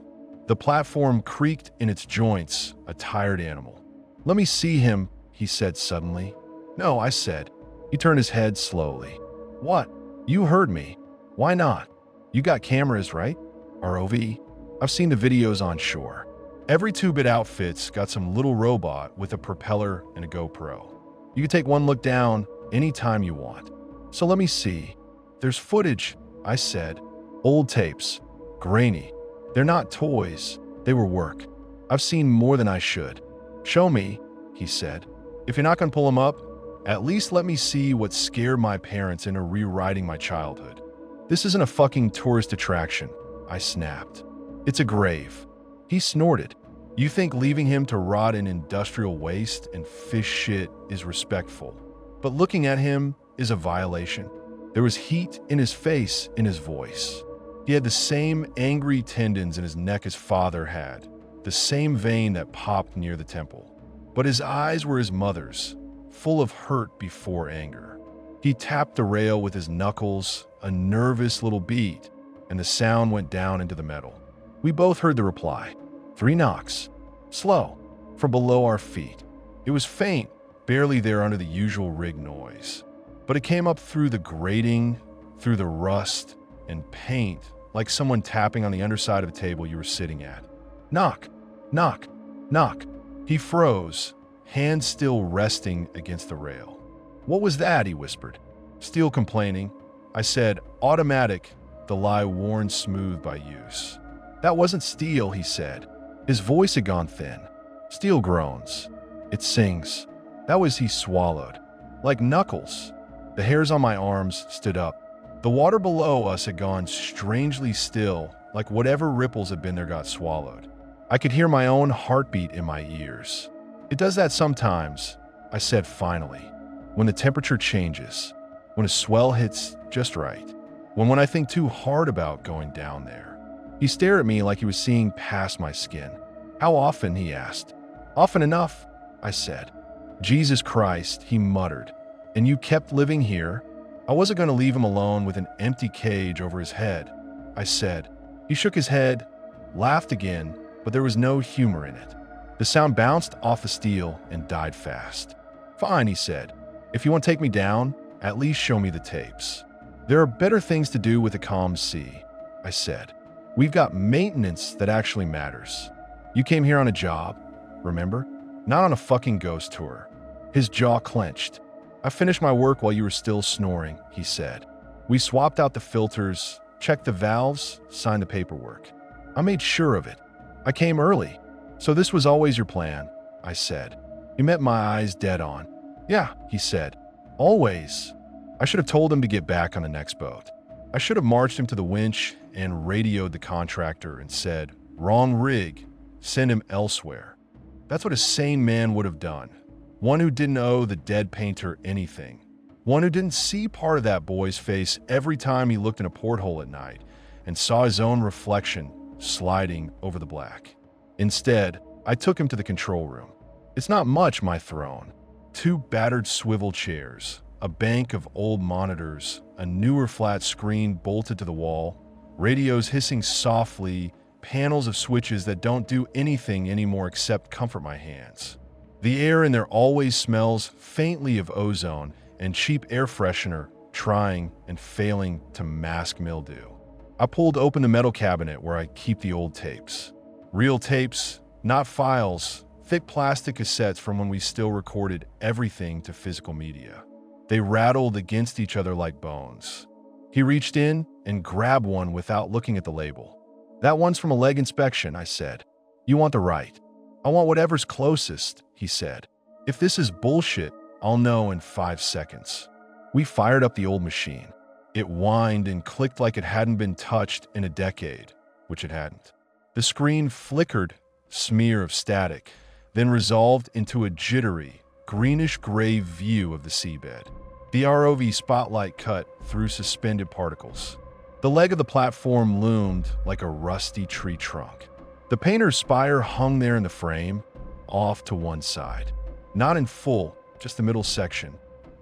The platform creaked in its joints, a tired animal. Let me see him, he said suddenly. No, I said. He turned his head slowly. What? You heard me. Why not? You got cameras, right? ROV? I've seen the videos on shore. Every two-bit outfit's got some little robot with a propeller and a GoPro. You can take one look down anytime you want. So let me see. There's footage, I said. Old tapes. Grainy. They're not toys. They were work. I've seen more than I should. Show me, he said. If you're not going to pull them up, at least let me see what scared my parents into rewriting my childhood. This isn't a fucking tourist attraction, I snapped. It's a grave. He snorted. You think leaving him to rot in industrial waste and fish shit is respectful, but looking at him is a violation. There was heat in his face, in his voice. He had the same angry tendons in his neck his father had, the same vein that popped near the temple. But his eyes were his mother's, full of hurt before anger. He tapped the rail with his knuckles, a nervous little beat, and the sound went down into the metal. We both heard the reply. 3 knocks. Slow, from below our feet. It was faint, barely there under the usual rig noise. But it came up through the grating, through the rust and paint, like someone tapping on the underside of a table you were sitting at. Knock, knock, knock. He froze, hands still resting against the rail. What was that? He whispered. Still complaining. I said, automatic, the lie worn smooth by use. That wasn't steel, he said. His voice had gone thin. Steel groans. It sings. That was he swallowed. Like knuckles. The hairs on my arms stood up. The water below us had gone strangely still, like whatever ripples had been there got swallowed. I could hear my own heartbeat in my ears. It does that sometimes, I said finally, when the temperature changes, when a swell hits just right, when I think too hard about going down there. He stared at me like he was seeing past my skin. How often, he asked. Often enough, I said. Jesus Christ, he muttered. And you kept living here? I wasn't going to leave him alone with an empty cage over his head, I said. He shook his head, laughed again, but there was no humor in it. The sound bounced off the steel and died fast. Fine, he said. If you want to take me down, at least show me the tapes. There are better things to do with a calm sea, I said. We've got maintenance that actually matters. You came here on a job, remember? Not on a fucking ghost tour. His jaw clenched. I finished my work while you were still snoring, he said. We swapped out the filters, checked the valves, signed the paperwork. I made sure of it. I came early. So this was always your plan, I said. He met my eyes dead on. Yeah, he said. Always. I should have told him to get back on the next boat. I should have marched him to the winch and radioed the contractor and said, wrong rig, send him elsewhere. That's what a sane man would have done. One who didn't owe the dead painter anything. One who didn't see part of that boy's face every time he looked in a porthole at night and saw his own reflection sliding over the black. Instead, I took him to the control room. It's not much, my throne. 2 battered swivel chairs, a bank of old monitors, a newer flat screen bolted to the wall, radios hissing softly, panels of switches that don't do anything anymore except comfort my hands. The air in there always smells faintly of ozone and cheap air freshener trying and failing to mask mildew. I pulled open the metal cabinet where I keep the old tapes. Real tapes, not files, thick plastic cassettes from when we still recorded everything to physical media. They rattled against each other like bones. He reached in and grabbed one without looking at the label. That one's from a leg inspection, I said. You want the right. I want whatever's closest, he said. If this is bullshit, I'll know in 5 seconds. We fired up the old machine. It whined and clicked like it hadn't been touched in a decade, which it hadn't. The screen flickered, smear of static, then resolved into a jittery, greenish-gray view of the seabed. The ROV spotlight cut through suspended particles. The leg of the platform loomed like a rusty tree trunk. The painter's spire hung there in the frame, off to one side. Not in full, just the middle section.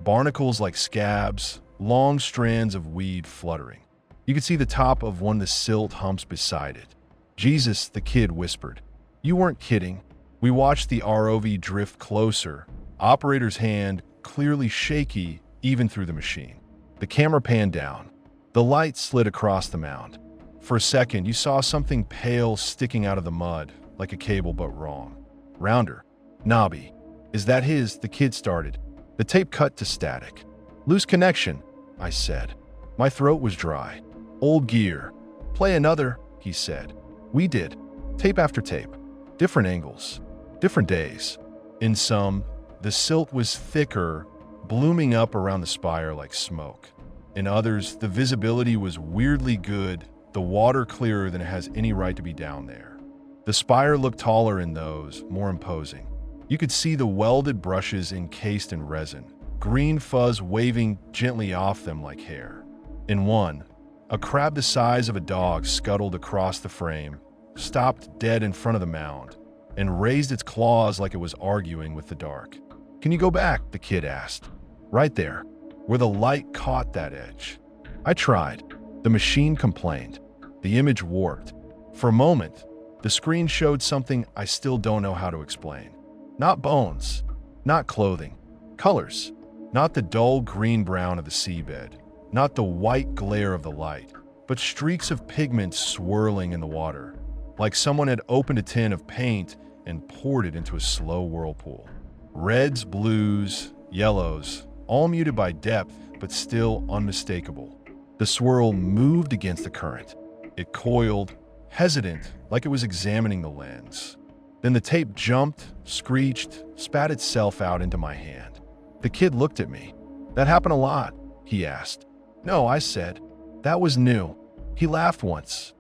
Barnacles like scabs, long strands of weed fluttering. You could see the top of one of the silt humps beside it. Jesus, the kid whispered. You weren't kidding. We watched the ROV drift closer, operator's hand clearly shaky even through the machine. The camera panned down. The light slid across the mound. For a second, you saw something pale sticking out of the mud, like a cable but wrong. Rounder. Knobby. Is that his? The kid started. The tape cut to static. Loose connection, I said. My throat was dry. Old gear. Play another, he said. We did. Tape after tape. Different angles. Different days. In some, the silt was thicker, blooming up around the spire like smoke. In others, the visibility was weirdly good, the water clearer than it has any right to be down there. The spire looked taller in those, more imposing. You could see the welded brushes encased in resin, green fuzz waving gently off them like hair. In one, a crab the size of a dog scuttled across the frame, stopped dead in front of the mound, and raised its claws like it was arguing with the dark. Can you go back? The kid asked. Right there, where the light caught that edge. I tried. The machine complained. The image warped. For a moment, the screen showed something I still don't know how to explain. Not bones, not clothing, colors, not the dull green-brown of the seabed, not the white glare of the light, but streaks of pigment swirling in the water, like someone had opened a tin of paint and poured it into a slow whirlpool. Reds, blues, yellows, all muted by depth, but still unmistakable. The swirl moved against the current. It coiled, hesitant, like it was examining the lens. Then the tape jumped, screeched, spat itself out into my hand. The kid looked at me. "That happened a lot?" he asked. "No," I said. "That was new." He laughed once,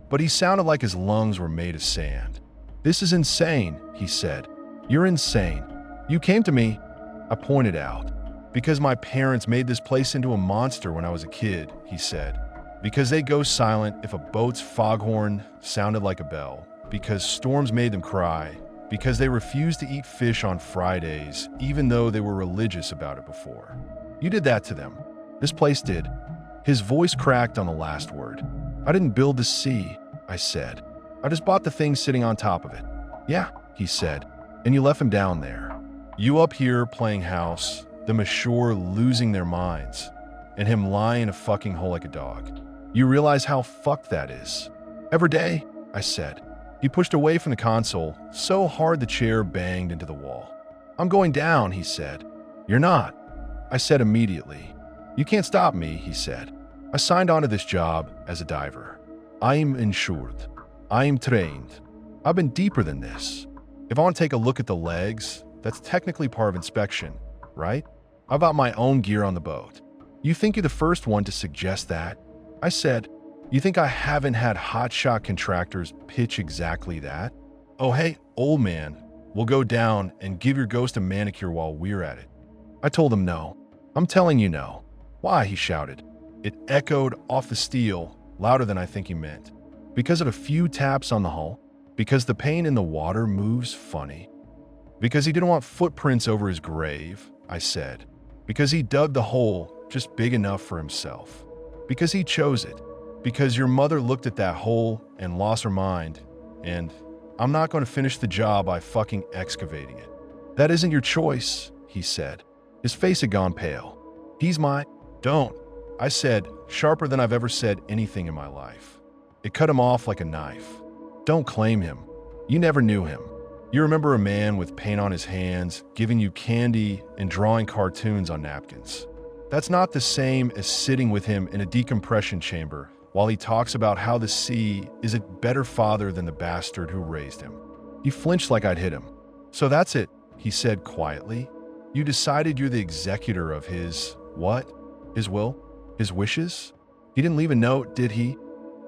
but he sounded like his lungs were made of sand. "This is insane," he said. "You're insane. You came to me," I pointed out, "because my parents made this place into a monster when I was a kid," he said. "Because they go silent if a boat's foghorn sounded like a bell. Because storms made them cry. Because they refused to eat fish on Fridays, even though they were religious about it before. You did that to them. This place did." His voice cracked on the last word. "I didn't build the sea," I said. "I just bought the thing sitting on top of it." "Yeah," he said, "and you left him down there. You up here playing house, them ashore losing their minds, and him lying in a fucking hole like a dog. You realize how fucked that is?" "Every day," I said. He pushed away from the console so hard the chair banged into the wall. "I'm going down," he said. "You're not," I said immediately. "You can't stop me," he said. "I signed on to this job as a diver. I'm insured. I'm trained. I've been deeper than this. If I want to take a look at the legs, that's technically part of inspection, right? I've got my own gear on the boat. You think you're the first one to suggest that?" I said. "You think I haven't had hotshot contractors pitch exactly that? Oh, hey, old man, we'll go down and give your ghost a manicure while we're at it." I told him no. "I'm telling you no." "Why?" he shouted. It echoed off the steel, louder than I think he meant. "Because of a few taps on the hull? Because the paint in the water moves funny? Because he didn't want footprints over his grave," I said. "Because he dug the hole just big enough for himself. Because he chose it. Because your mother looked at that hole and lost her mind, and I'm not going to finish the job by fucking excavating it." "That isn't your choice," he said. His face had gone pale. "He's my—" "Don't," I said, sharper than I've ever said anything in my life. It cut him off like a knife. "Don't claim him. You never knew him. You remember a man with paint on his hands, giving you candy and drawing cartoons on napkins. That's not the same as sitting with him in a decompression chamber while he talks about how the sea is a better father than the bastard who raised him." He flinched like I'd hit him. "So that's it," he said quietly. "You decided you're the executor of his, what? His will? His wishes? He didn't leave a note, did he?"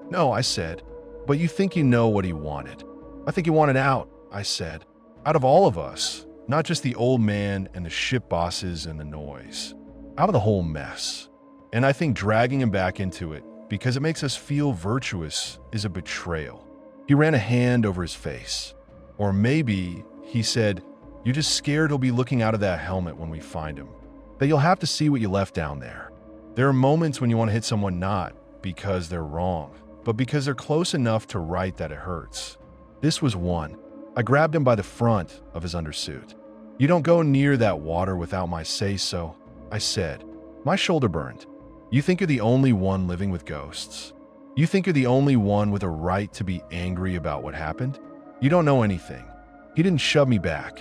"No," I said. "But you think you know what he wanted." "I think he wanted out," I said. "Out of all of us, not just the old man and the ship bosses and the noise. Out of the whole mess. And I think dragging him back into it, because it makes us feel virtuous, is a betrayal." He ran a hand over his face. "Or maybe," he said, "you're just scared he'll be looking out of that helmet when we find him. That you'll have to see what you left down there. There are moments when you want to hit someone not because they're wrong, but because they're close enough to right that it hurts. This was one." I grabbed him by the front of his undersuit. "You don't go near that water without my say-so," I said. My shoulder burned. "You think you're the only one living with ghosts? You think you're the only one with a right to be angry about what happened? You don't know anything." He didn't shove me back.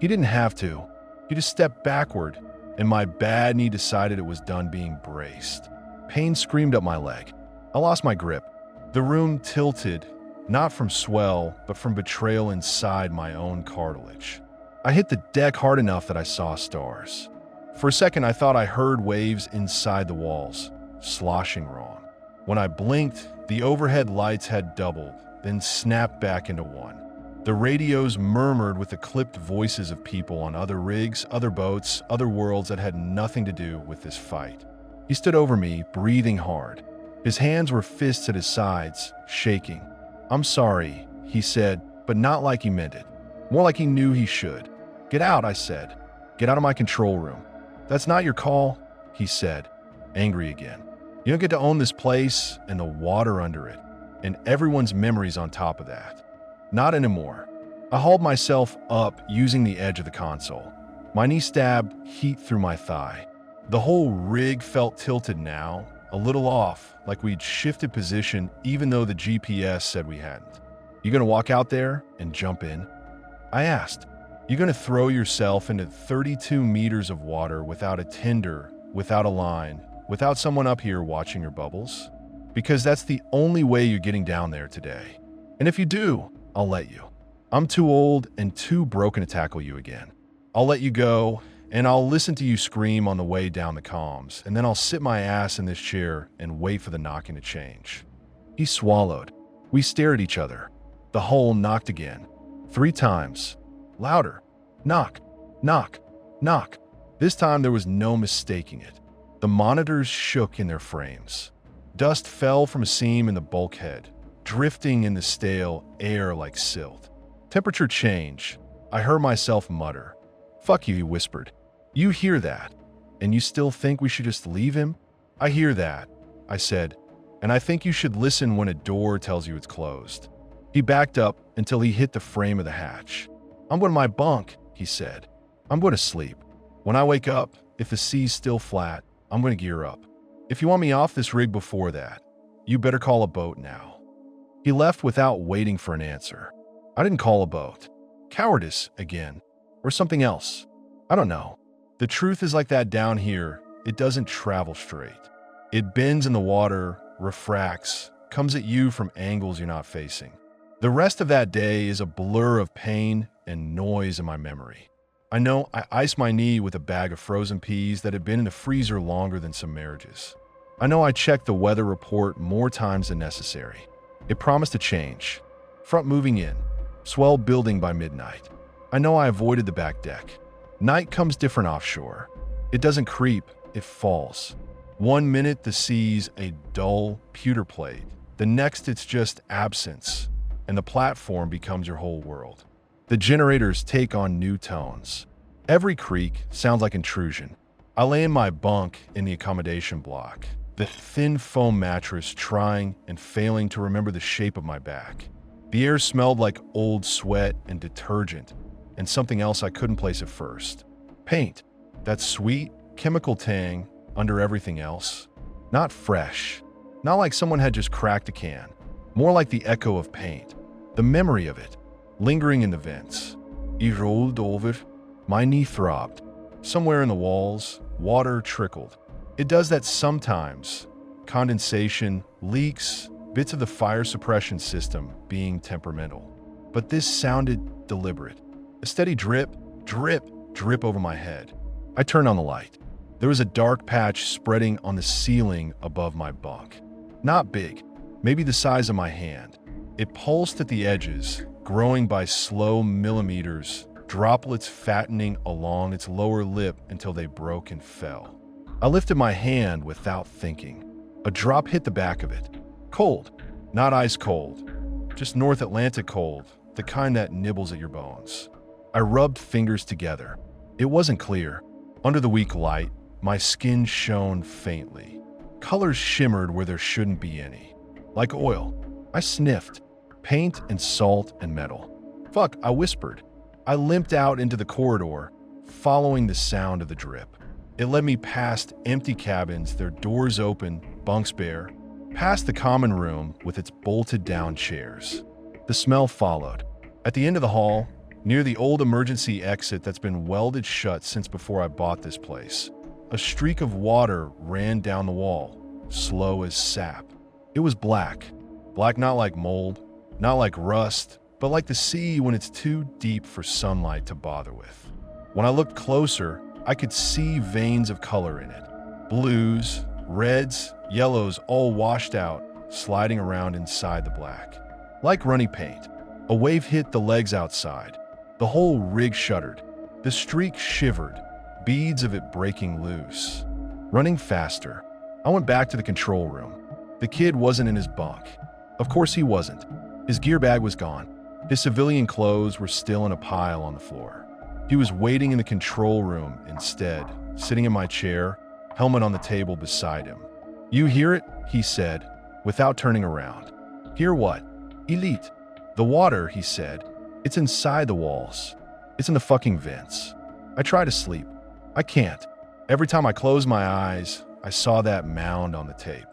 He didn't have to. He just stepped backward, and my bad knee decided it was done being braced. Pain screamed up my leg. I lost my grip. The room tilted, not from swell, but from betrayal inside my own cartilage. I hit the deck hard enough that I saw stars. For a second, I thought I heard waves inside the walls, sloshing wrong. When I blinked, the overhead lights had doubled, then snapped back into one. The radios murmured with the clipped voices of people on other rigs, other boats, other worlds that had nothing to do with this fight. He stood over me, breathing hard. His hands were fists at his sides, shaking. "I'm sorry," he said, but not like he meant it. More like he knew he should. "Get out," I said. "Get out of my control room." "That's not your call," he said, angry again. "You don't get to own this place and the water under it, and everyone's memories on top of that. Not anymore." I hauled myself up using the edge of the console. My knee stabbed heat through my thigh. The whole rig felt tilted now, a little off, like we'd shifted position even though the GPS said we hadn't. "You gonna walk out there and jump in?" I asked. "You gonna throw yourself into 32 meters of water without a tender, without a line, without someone up here watching your bubbles? Because that's the only way you're getting down there today. And if you do, I'll let you." I'm too old and too broken to tackle you again. I'll let you go, and I'll listen to you scream on the way down the comms, and then I'll sit my ass in this chair and wait for the knocking to change." He swallowed. We stared at each other. The hole knocked again. 3 times. Louder. Knock. Knock. Knock. This time there was no mistaking it. The monitors shook in their frames. Dust fell from a seam in the bulkhead, drifting in the stale air like silt. Temperature change. I heard myself mutter. "Fuck you," he whispered. "You hear that? And you still think we should just leave him?" "I hear that," I said, "and I think you should listen when a door tells you it's closed." He backed up until he hit the frame of the hatch. "I'm going to my bunk," he said. "I'm going to sleep. When I wake up, if the sea's still flat, I'm going to gear up. If you want me off this rig before that, you better call a boat now." He left without waiting for an answer. I didn't call a boat. Cowardice again. Or something else. I don't know. The truth is like that down here. It doesn't travel straight. It bends in the water, refracts, comes at you from angles you're not facing. The rest of that day is a blur of pain and noise in my memory. I know I iced my knee with a bag of frozen peas that had been in the freezer longer than some marriages. I know I checked the weather report more times than necessary. It promised to change. Front moving in. Swell building by midnight. I know I avoided the back deck. Night comes different offshore. It doesn't creep, it falls. 1 minute the sea's a dull pewter plate. The next it's just absence, and the platform becomes your whole world. The generators take on new tones. Every creak sounds like intrusion. I lay in my bunk in the accommodation block, the thin foam mattress trying and failing to remember the shape of my back. The air smelled like old sweat and detergent, and something else I couldn't place at first. Paint. That sweet, chemical tang under everything else. Not fresh. Not like someone had just cracked a can. More like the echo of paint. The memory of it, lingering in the vents. I rolled over. My knee throbbed. Somewhere in the walls, water trickled. It does that sometimes. Condensation, leaks, bits of the fire suppression system being temperamental. But this sounded deliberate. A steady drip, drip, drip over my head. I turned on the light. There was a dark patch spreading on the ceiling above my bunk. Not big, maybe the size of my hand. It pulsed at the edges, growing by slow millimeters, droplets fattening along its lower lip until they broke and fell. I lifted my hand without thinking. A drop hit the back of it. Cold, not ice cold, just North Atlantic cold, the kind that nibbles at your bones. I rubbed fingers together. It wasn't clear. Under the weak light, my skin shone faintly. Colors shimmered where there shouldn't be any. Like oil. I sniffed. Paint and salt and metal. "Fuck," I whispered. I limped out into the corridor, following the sound of the drip. It led me past empty cabins, their doors open, bunks bare, past the common room with its bolted-down chairs. The smell followed. At the end of the hall, near the old emergency exit that's been welded shut since before I bought this place, a streak of water ran down the wall, slow as sap. It was black. Black not like mold, not like rust, but like the sea when it's too deep for sunlight to bother with. When I looked closer, I could see veins of color in it. Blues, reds, yellows all washed out, sliding around inside the black. Like runny paint. A wave hit the legs outside. The whole rig shuddered. The streak shivered, beads of it breaking loose. Running faster, I went back to the control room. The kid wasn't in his bunk. Of course he wasn't. His gear bag was gone. His civilian clothes were still in a pile on the floor. He was waiting in the control room instead, sitting in my chair, helmet on the table beside him. "You hear it?" he said, without turning around. "Hear what?" "Elite. The water," he said. "It's inside the walls. It's in the fucking vents." I try to sleep. I can't. Every time I close my eyes, I saw that mound on the tape.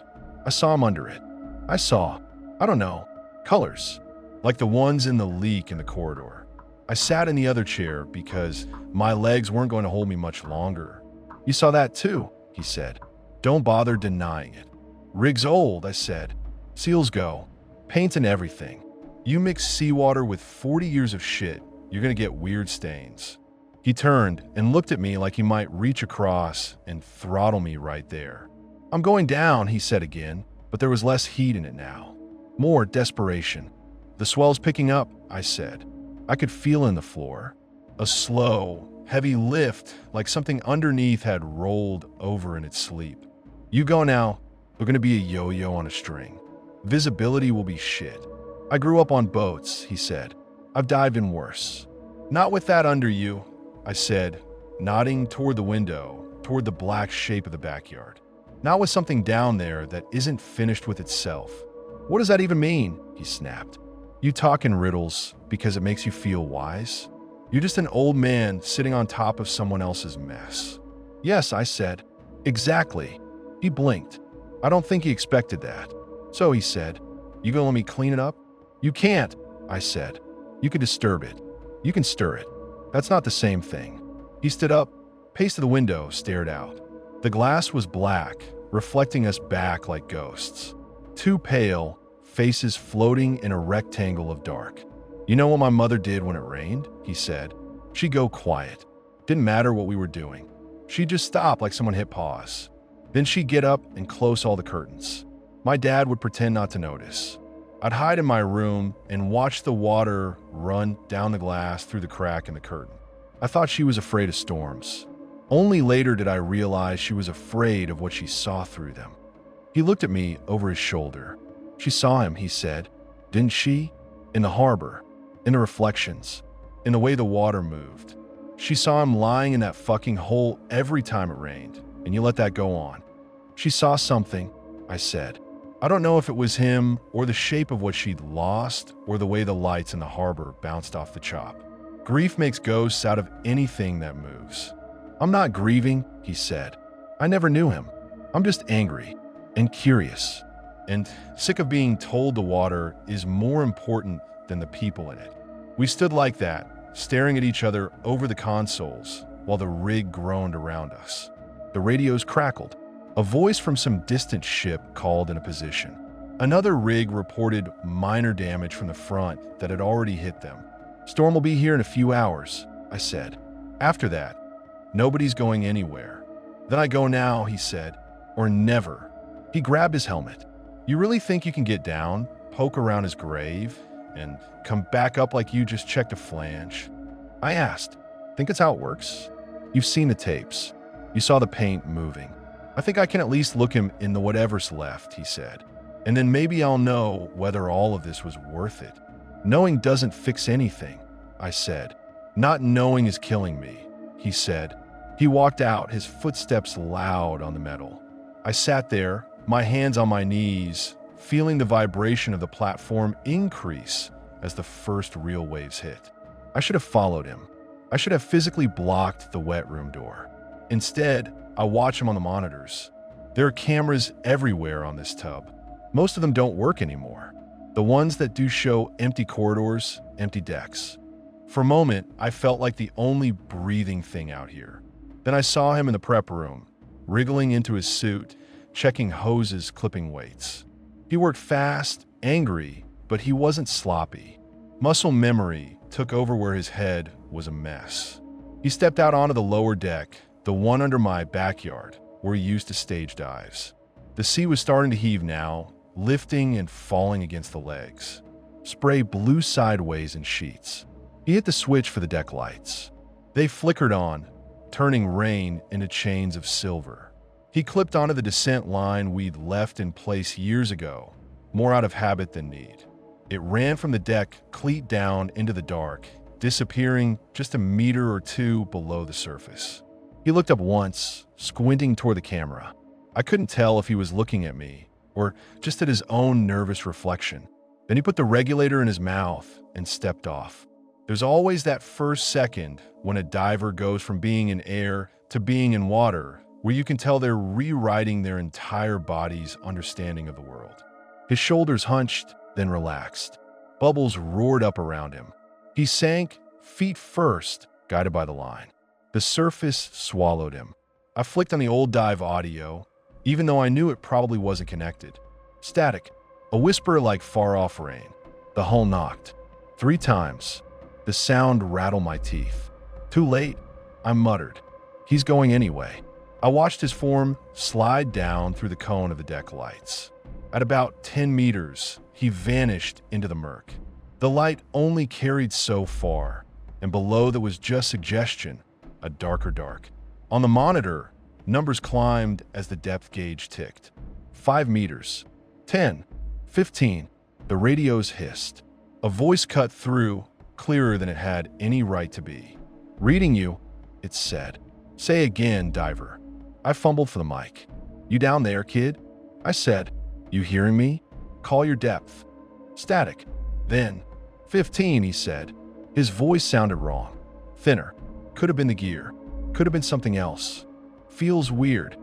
I saw him under it. I saw, I don't know, colors, like the ones in the leak in the corridor. I sat in the other chair because my legs weren't going to hold me much longer. "You saw that too," he said. "Don't bother denying it." "Rig's old," I said. "Seals go. Paint and everything. You mix seawater with 40 years of shit, you're gonna get weird stains. He turned and looked at me like he might reach across and throttle me right there. I'm going down, he said again, but there was less heat in it now. More desperation. The swell's picking up, I said. I could feel in the floor. A slow, heavy lift, like something underneath had rolled over in its sleep. You go now. We're gonna be a yo-yo on a string. Visibility will be shit. I grew up on boats, he said. I've dived in worse. Not with that under you, I said, nodding toward the window, toward the black shape of the backyard. Not with something down there that isn't finished with itself. What does that even mean? He snapped. You talk in riddles because it makes you feel wise? You're just an old man sitting on top of someone else's mess. Yes, I said. Exactly. He blinked. I don't think he expected that. So he said, you gonna let me clean it up? You can't, I said. You can disturb it. You can stir it. That's not the same thing. He stood up, paced to the window, stared out. The glass was black, reflecting us back like ghosts. Two pale, faces floating in a rectangle of dark. You know what my mother did when it rained? He said. She'd go quiet. Didn't matter what we were doing. She'd just stop like someone hit pause. Then she'd get up and close all the curtains. My dad would pretend not to notice. I'd hide in my room and watch the water run down the glass through the crack in the curtain. I thought she was afraid of storms. Only later did I realize she was afraid of what she saw through them. He looked at me over his shoulder. She saw him, he said. Didn't she? In the harbor, in the reflections, in the way the water moved. She saw him lying in that fucking hole every time it rained, and you let that go on. She saw something, I said. I don't know if it was him or the shape of what she'd lost or the way the lights in the harbor bounced off the chop. Grief makes ghosts out of anything that moves. I'm not grieving, he said. I never knew him. I'm just angry and curious and sick of being told the water is more important than the people in it. We stood like that, staring at each other over the consoles while the rig groaned around us. The radios crackled. A voice from some distant ship called in a position. Another rig reported minor damage from the front that had already hit them. Storm will be here in a few hours, I said. After that, nobody's going anywhere. Then I go now, he said, or never. He grabbed his helmet. You really think you can get down, poke around his grave, and come back up like you just checked a flange? I asked. Think it's how it works? You've seen the tapes. You saw the paint moving. I think I can at least look him in the whatever's left, he said. And then maybe I'll know whether all of this was worth it. Knowing doesn't fix anything, I said. Not knowing is killing me, he said. He walked out, his footsteps loud on the metal. I sat there, my hands on my knees, feeling the vibration of the platform increase as the first real waves hit. I should have followed him. I should have physically blocked the wet room door. Instead, I watch him on the monitors. There are cameras everywhere on this tub. Most of them don't work anymore. The ones that do show empty corridors, empty decks. For a moment, I felt like the only breathing thing out here. Then I saw him in the prep room, wriggling into his suit, checking hoses, clipping weights. He worked fast, angry, but he wasn't sloppy. Muscle memory took over where his head was a mess. He stepped out onto the lower deck, the one under my backyard, where he used to stage dives. The sea was starting to heave now, lifting and falling against the legs. Spray blew sideways in sheets. He hit the switch for the deck lights. They flickered on, turning rain into chains of silver. He clipped onto the descent line we'd left in place years ago, more out of habit than need. It ran from the deck, cleat down into the dark, disappearing just a meter or two below the surface. He looked up once, squinting toward the camera. I couldn't tell if he was looking at me or just at his own nervous reflection. Then he put the regulator in his mouth and stepped off. There's always that first second when a diver goes from being in air to being in water, where you can tell they're rewriting their entire body's understanding of the world. His shoulders hunched, then relaxed. Bubbles roared up around him. He sank, feet first, guided by the line. The surface swallowed him. I flicked on the old dive audio, even though I knew it probably wasn't connected. Static, a whisper like far-off rain. The hull knocked. 3 times. The sound rattled my teeth. Too late, I muttered. He's going anyway. I watched his form slide down through the cone of the deck lights. At about 10 meters, he vanished into the murk. The light only carried so far, and below there was just suggestion, a darker dark. On the monitor, numbers climbed as the depth gauge ticked. 5 meters, 10, 15, the radios hissed. A voice cut through, clearer than it had any right to be. "Reading you," it said. "Say again, diver." I fumbled for the mic. "You down there, kid?" I said. "You hearing me? Call your depth." Static. Then, 15, he said. His voice sounded wrong. Thinner. Could have been the gear. Could have been something else. Feels weird.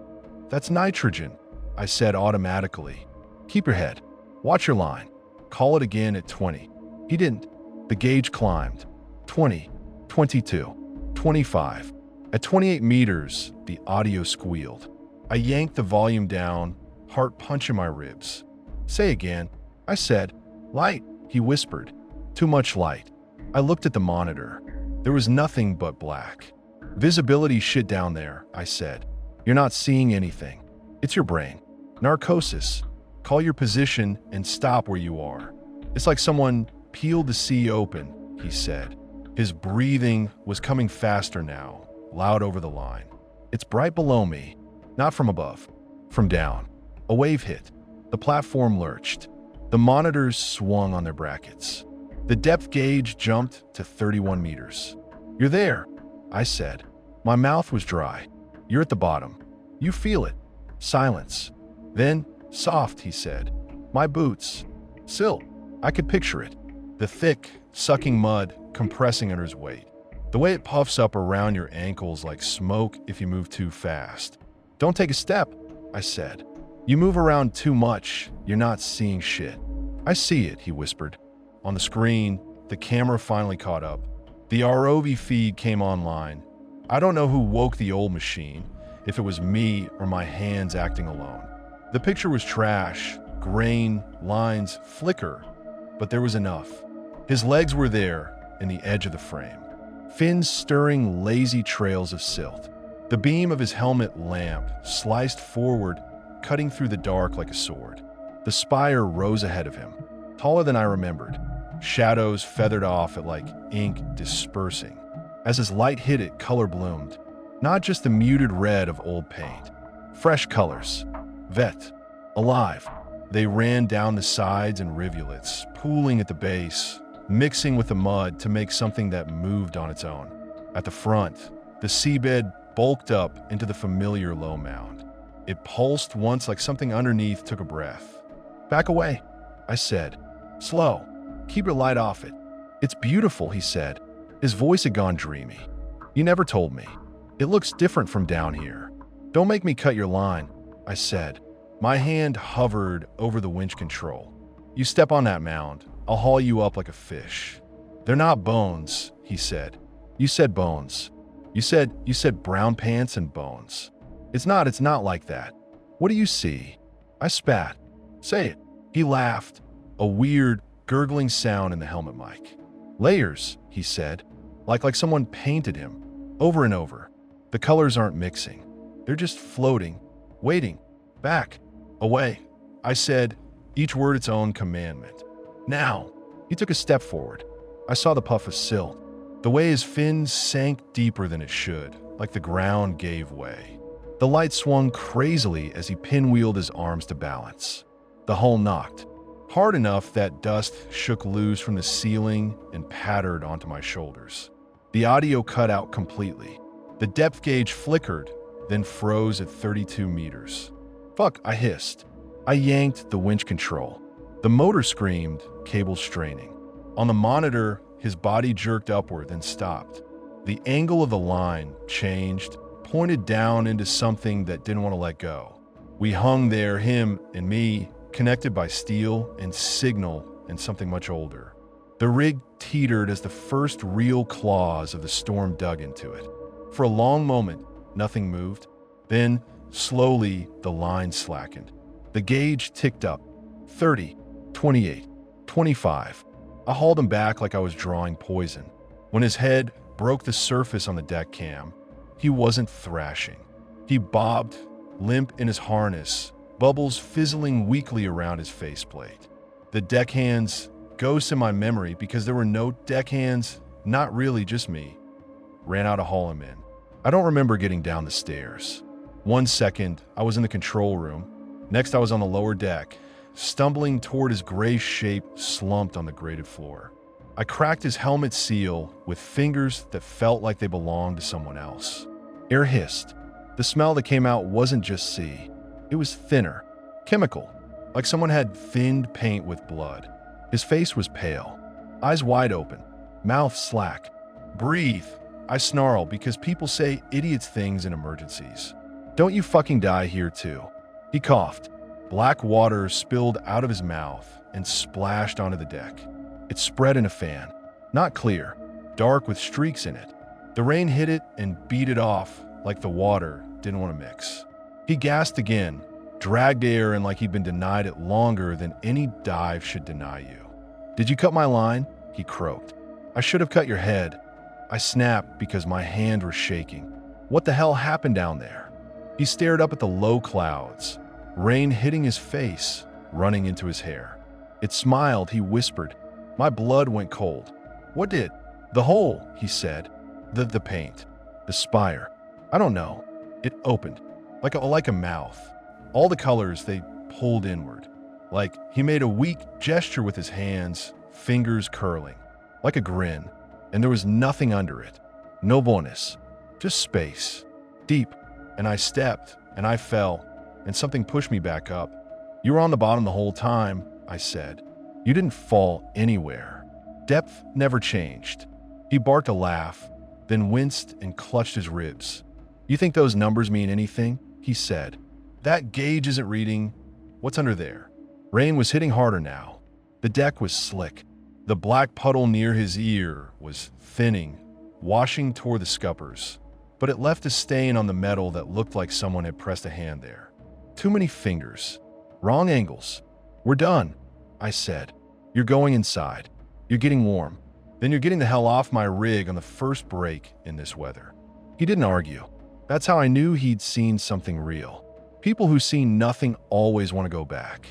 "That's nitrogen," I said automatically. "Keep your head. Watch your line. Call it again at 20. He didn't. The gauge climbed. 20, 22, 25. At 28 meters, the audio squealed. I yanked the volume down, heart punching my ribs. "Say again," I said. "Light," he whispered. "Too much light." I looked at the monitor. There was nothing but black. "Visibility shit down there," I said. "You're not seeing anything. It's your brain. Narcosis. Call your position and stop where you are." "It's like someone peeled the sea open," he said. His breathing was coming faster now, loud over the line. "It's bright below me. Not from above. From down." A wave hit. The platform lurched. The monitors swung on their brackets. The depth gauge jumped to 31 meters. "You're there," I said. My mouth was dry. "You're at the bottom. You feel it." Silence. Then, "Soft," he said. "My boots." Silt. I could picture it. The thick, sucking mud compressing under his weight. The way it puffs up around your ankles like smoke if you move too fast. "Don't take a step," I said. "You move around too much. You're not seeing shit." "I see it," he whispered. On the screen, the camera finally caught up. The ROV feed came online. I don't know who woke the old machine, if it was me or my hands acting alone. The picture was trash, grain, lines, flicker, but there was enough. His legs were there, in the edge of the frame. Fins stirring lazy trails of silt. The beam of his helmet lamp sliced forward, cutting through the dark like a sword. The spire rose ahead of him, taller than I remembered. Shadows feathered off it like ink dispersing. As his light hit it, color bloomed. Not just the muted red of old paint. Fresh colors. Vet. Alive. They ran down the sides in rivulets, pooling at the base, mixing with the mud to make something that moved on its own. At the front, the seabed bulked up into the familiar low mound. It pulsed once like something underneath took a breath. "Back away," I said. "Slow. Keep your light off it." "It's beautiful," he said. His voice had gone dreamy. "You never told me. It looks different from down here." "Don't make me cut your line," I said. My hand hovered over the winch control. "You step on that mound, I'll haul you up like a fish." "They're not bones," he said. "You said bones. You said brown pants and bones." It's not like that." "What do you see?" I spat. "Say it." He laughed, a weird, gurgling sound in the helmet mic. "Layers," he said, like someone painted him, over and over. "The colors aren't mixing. They're just floating, waiting, back, away." I said, each word its own commandment. "Now." He took a step forward. I saw the puff of silt, the way his fins sank deeper than it should, like the ground gave way. The light swung crazily as he pinwheeled his arms to balance. The hull knocked, hard enough that dust shook loose from the ceiling and pattered onto my shoulders. The audio cut out completely. The depth gauge flickered, then froze at 32 meters. "Fuck," I hissed. I yanked the winch control. The motor screamed, cables straining. On the monitor, his body jerked upward, then stopped. The angle of the line changed, pointed down into something that didn't want to let go. We hung there, him and me, connected by steel and signal and something much older. The rig teetered as the first real claws of the storm dug into it. For a long moment, nothing moved. Then, slowly, the line slackened. The gauge ticked up. 30, 28, 25. I hauled him back like I was drawing poison. When his head broke the surface on the deck cam, he wasn't thrashing. He bobbed, limp in his harness, bubbles fizzling weakly around his faceplate. The deckhands, ghosts in my memory because there were no deckhands, not really just me, ran out to haul him in. I don't remember getting down the stairs. 1 second, I was in the control room. Next, I was on the lower deck, stumbling toward his gray shape slumped on the grated floor. I cracked his helmet seal with fingers that felt like they belonged to someone else. Air hissed. The smell that came out wasn't just sea. It was thinner, chemical, like someone had thinned paint with blood. His face was pale, eyes wide open, mouth slack. Breathe, I snarled because people say idiots things in emergencies. Don't you fucking die here too. He coughed. Black water spilled out of his mouth and splashed onto the deck. It spread in a fan, not clear, dark with streaks in it. The rain hit it and beat it off like the water didn't want to mix. He gasped again, dragged air in like he'd been denied it longer than any dive should deny you. Did you cut my line? He croaked. I should have cut your head. I snapped because my hand was shaking. What the hell happened down there? He stared up at the low clouds, rain hitting his face, running into his hair. It smiled, he whispered. My blood went cold. What did? The hole, he said. The paint. The spire. I don't know. It opened. Like a mouth. All the colors, they pulled inward. Like he made a weak gesture with his hands, fingers curling. Like a grin. And there was nothing under it. No bonus. Just space. Deep. And I stepped, and I fell, and something pushed me back up. You were on the bottom the whole time, I said. You didn't fall anywhere. Depth never changed. He barked a laugh, then winced and clutched his ribs. You think those numbers mean anything? He said. That gauge isn't reading. What's under there? Rain was hitting harder now. The deck was slick. The black puddle near his ear was thinning, washing toward the scuppers. But it left a stain on the metal that looked like someone had pressed a hand there. Too many fingers. Wrong angles. We're done, I said. You're going inside. You're getting warm. Then you're getting the hell off my rig on the first break in this weather. He didn't argue. That's how I knew he'd seen something real. People who see nothing always want to go back.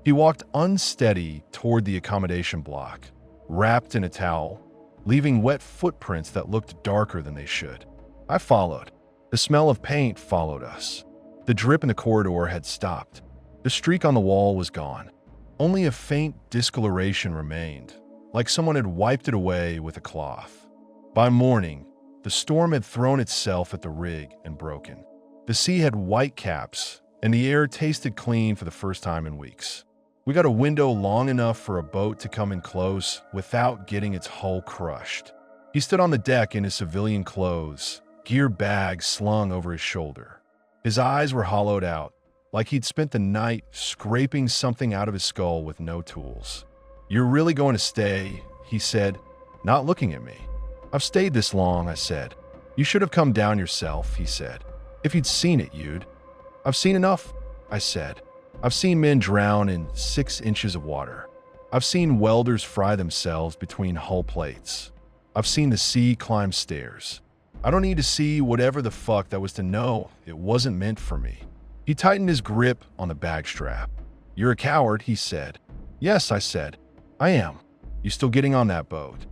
He walked unsteady toward the accommodation block, wrapped in a towel, leaving wet footprints that looked darker than they should. I followed. The smell of paint followed us. The drip in the corridor had stopped. The streak on the wall was gone. Only a faint discoloration remained, like someone had wiped it away with a cloth. By morning, the storm had thrown itself at the rig and broken. The sea had white caps, and the air tasted clean for the first time in weeks. We got a window long enough for a boat to come in close without getting its hull crushed. He stood on the deck in his civilian clothes, gear bag slung over his shoulder. His eyes were hollowed out, like he'd spent the night scraping something out of his skull with no tools. You're really going to stay, he said, not looking at me. I've stayed this long, I said. You should have come down yourself, he said. If you'd seen it, you'd. I've seen enough, I said. I've seen men drown in 6 inches of water. I've seen welders fry themselves between hull plates. I've seen the sea climb stairs. I don't need to see whatever the fuck that was to know it wasn't meant for me. He tightened his grip on the bag strap. You're a coward, he said. Yes, I said. I am. You still getting on that boat?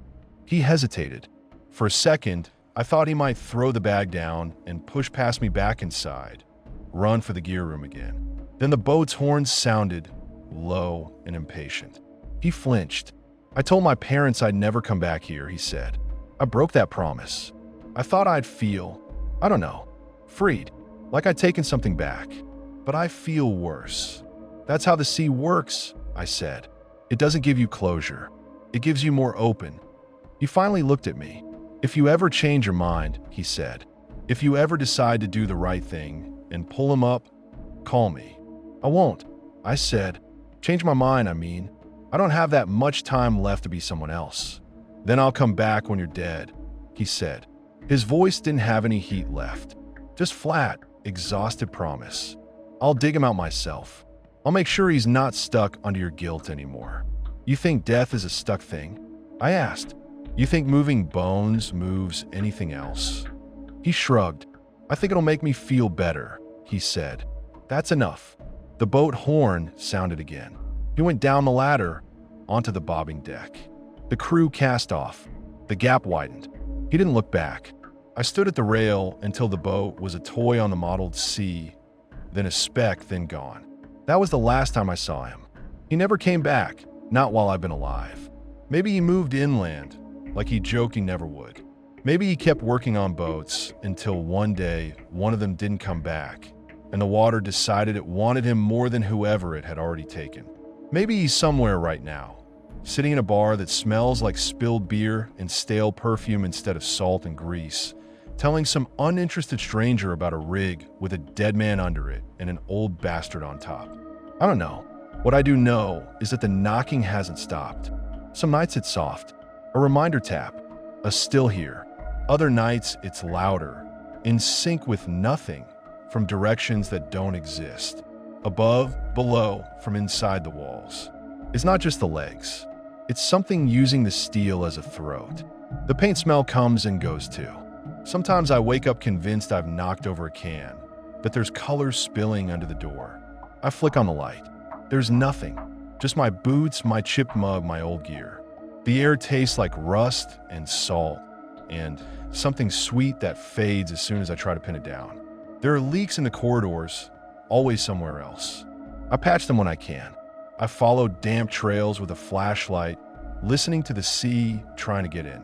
He hesitated. For a second, I thought he might throw the bag down and push past me back inside, run for the gear room again. Then the boat's horn sounded, low and impatient. He flinched. I told my parents I'd never come back here, he said. I broke that promise. I thought I'd feel, I don't know, freed, like I'd taken something back. But I feel worse. That's how the sea works, I said. It doesn't give you closure. It gives you more open. He finally looked at me. If you ever change your mind, he said, if you ever decide to do the right thing and pull him up, call me. I won't, I said. Change my mind, I mean. I don't have that much time left to be someone else. Then I'll come back when you're dead, he said. His voice didn't have any heat left. Just flat, exhausted promise. I'll dig him out myself. I'll make sure he's not stuck under your guilt anymore. You think death is a stuck thing? I asked, "You think moving bones moves anything else?" He shrugged. "I think it'll make me feel better," he said. "That's enough." The boat horn sounded again. He went down the ladder onto the bobbing deck. The crew cast off. The gap widened. He didn't look back. I stood at the rail until the boat was a toy on the mottled sea, then a speck, then gone. That was the last time I saw him. He never came back, not while I've been alive. Maybe he moved inland, like he joked he never would. Maybe he kept working on boats until one day one of them didn't come back, and the water decided it wanted him more than whoever it had already taken. Maybe he's somewhere right now, sitting in a bar that smells like spilled beer and stale perfume instead of salt and grease, telling some uninterested stranger about a rig with a dead man under it and an old bastard on top. I don't know. What I do know is that the knocking hasn't stopped. Some nights it's soft, a reminder tap, a still here. Other nights it's louder, in sync with nothing, from directions that don't exist. Above, below, from inside the walls. It's not just the legs. It's something using the steel as a throat. The paint smell comes and goes too. Sometimes I wake up convinced I've knocked over a can, that there's color spilling under the door. I flick on the light. There's nothing. Just my boots, my chipped mug, my old gear. The air tastes like rust and salt, and something sweet that fades as soon as I try to pin it down. There are leaks in the corridors, always somewhere else. I patch them when I can. I follow damp trails with a flashlight, listening to the sea, trying to get in.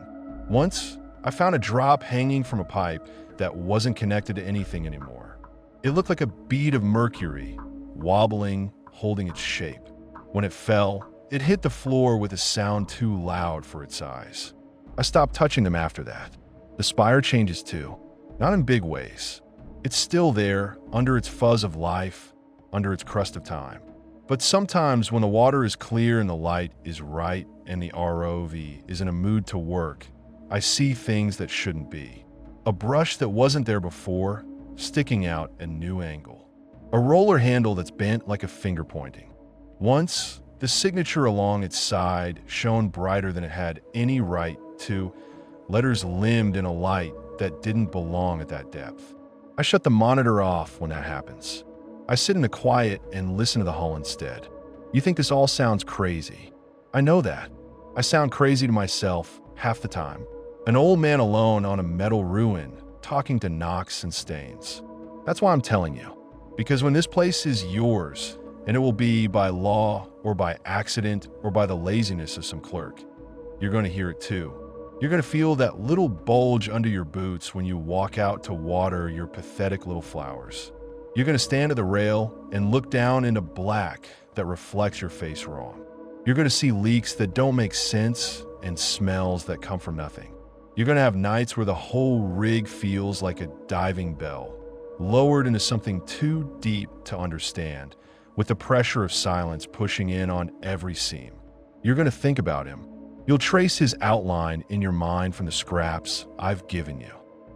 Once, I found a drop hanging from a pipe that wasn't connected to anything anymore. It looked like a bead of mercury, wobbling, holding its shape. When it fell, it hit the floor with a sound too loud for its size. I stopped touching them after that. The spire changes too, not in big ways. It's still there, under its fuzz of life, under its crust of time. But sometimes when the water is clear and the light is right and the ROV is in a mood to work, I see things that shouldn't be. A brush that wasn't there before, sticking out a new angle. A roller handle that's bent like a finger pointing. Once, the signature along its side shone brighter than it had any right to, letters limned in a light that didn't belong at that depth. I shut the monitor off when that happens. I sit in the quiet and listen to the hull instead. You think this all sounds crazy. I know that. I sound crazy to myself half the time. An old man alone on a metal ruin, talking to knocks and stains. That's why I'm telling you. Because when this place is yours, and it will be by law or by accident or by the laziness of some clerk, you're going to hear it too. You're going to feel that little bulge under your boots when you walk out to water your pathetic little flowers. You're going to stand at the rail and look down into black that reflects your face wrong. You're going to see leaks that don't make sense and smells that come from nothing. You're going to have nights where the whole rig feels like a diving bell, lowered into something too deep to understand, with the pressure of silence pushing in on every seam. You're going to think about him. You'll trace his outline in your mind from the scraps I've given you.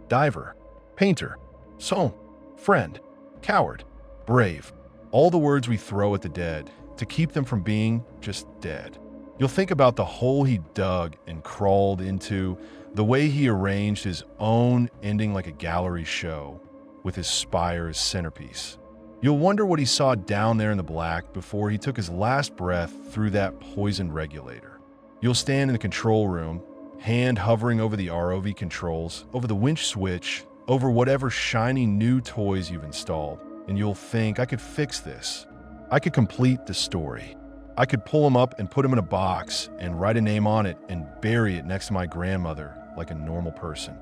Diver, painter, soul, friend, coward, brave, all the words we throw at the dead to keep them from being just dead. You'll think about the hole he dug and crawled into, the way he arranged his own ending like a gallery show, with his spire as centerpiece. You'll wonder what he saw down there in the black before he took his last breath through that poisoned regulator. You'll stand in the control room, hand hovering over the ROV controls, over the winch switch, over whatever shiny new toys you've installed, and you'll think, I could fix this. I could complete the story. I could pull him up and put him in a box and write a name on it and bury it next to my grandmother like a normal person.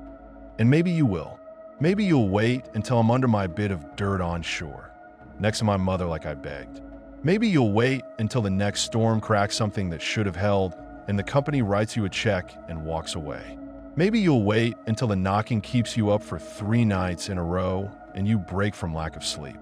And maybe you will. Maybe you'll wait until I'm under my bit of dirt on shore, next to my mother like I begged. Maybe you'll wait until the next storm cracks something that should have held and the company writes you a check and walks away. Maybe you'll wait until the knocking keeps you up for 3 nights in a row and you break from lack of sleep.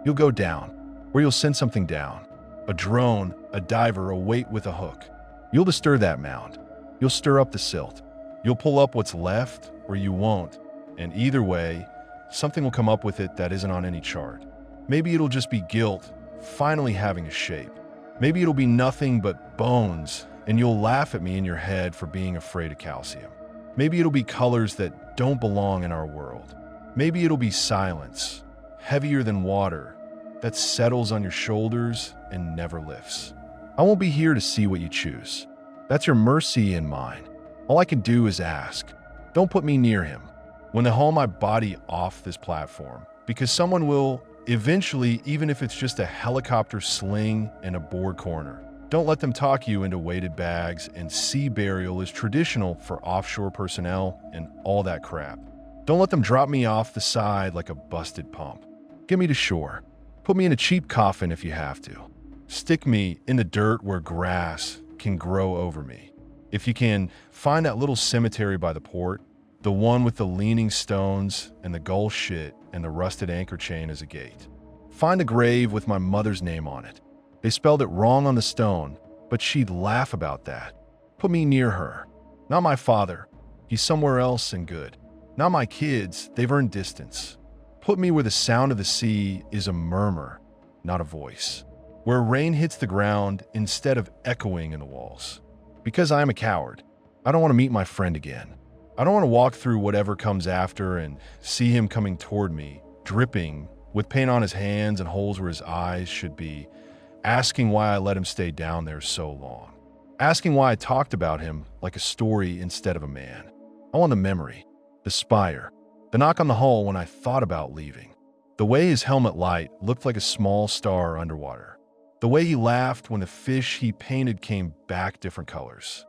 You'll go down, or you'll send something down. A drone, a diver, a weight with a hook. You'll disturb that mound. You'll stir up the silt. You'll pull up what's left, or you won't. And either way, something will come up with it that isn't on any chart. Maybe it'll just be guilt, finally having a shape. Maybe it'll be nothing but bones and you'll laugh at me in your head for being afraid of calcium. Maybe it'll be colors that don't belong in our world. Maybe it'll be silence, heavier than water, that settles on your shoulders and never lifts. I won't be here to see what you choose. That's your mercy and mine. All I can do is ask. Don't put me near him. When they haul my body off this platform, because someone will, eventually, even if it's just a helicopter sling in a bored corner. Don't let them talk you into weighted bags, and sea burial is traditional for offshore personnel and all that crap. Don't let them drop me off the side like a busted pump. Get me to shore. Put me in a cheap coffin if you have to. Stick me in the dirt where grass can grow over me. If you can, find that little cemetery by the port, the one with the leaning stones and the gull shit and the rusted anchor chain as a gate. Find a grave with my mother's name on it. They spelled it wrong on the stone, but she'd laugh about that. Put me near her. Not my father. He's somewhere else and good. Not my kids. They've earned distance. Put me where the sound of the sea is a murmur, not a voice. Where rain hits the ground instead of echoing in the walls. Because I am a coward. I don't want to meet my friend again. I don't want to walk through whatever comes after and see him coming toward me, dripping, with paint on his hands and holes where his eyes should be, asking why I let him stay down there so long. Asking why I talked about him like a story instead of a man. I want the memory, the spire, the knock on the hull when I thought about leaving. The way his helmet light looked like a small star underwater. The way he laughed when the fish he painted came back different colors.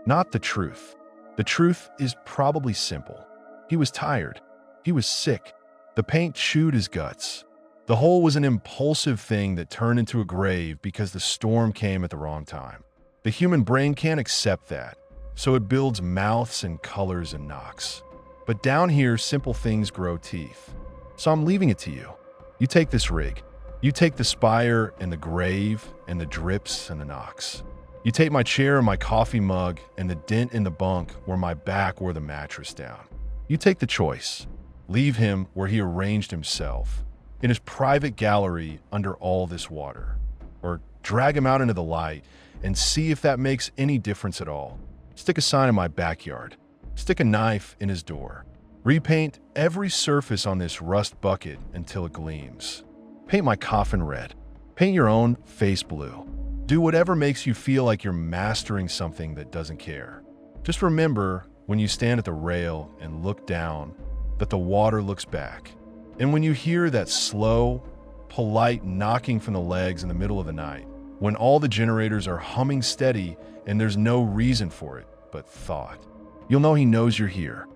Not the truth. The truth is probably simple. He was tired. He was sick. The paint chewed his guts. The hole was an impulsive thing that turned into a grave because the storm came at the wrong time. The human brain can't accept that, so it builds mouths and colors and knocks. But down here, simple things grow teeth. So I'm leaving it to you. You take this rig. You take the spire and the grave and the drips and the knocks. You take my chair and my coffee mug and the dent in the bunk where my back wore the mattress down. You take the choice. Leave him where he arranged himself, in his private gallery under all this water. Or drag him out into the light and see if that makes any difference at all. Stick a sign in my backyard. Stick a knife in his door. Repaint every surface on this rust bucket until it gleams. Paint my coffin red. Paint your own face blue. Do whatever makes you feel like you're mastering something that doesn't care. Just remember when you stand at the rail and look down that the water looks back. And when you hear that slow, polite knocking from the legs in the middle of the night, when all the generators are humming steady and there's no reason for it but thought, you'll know he knows you're here.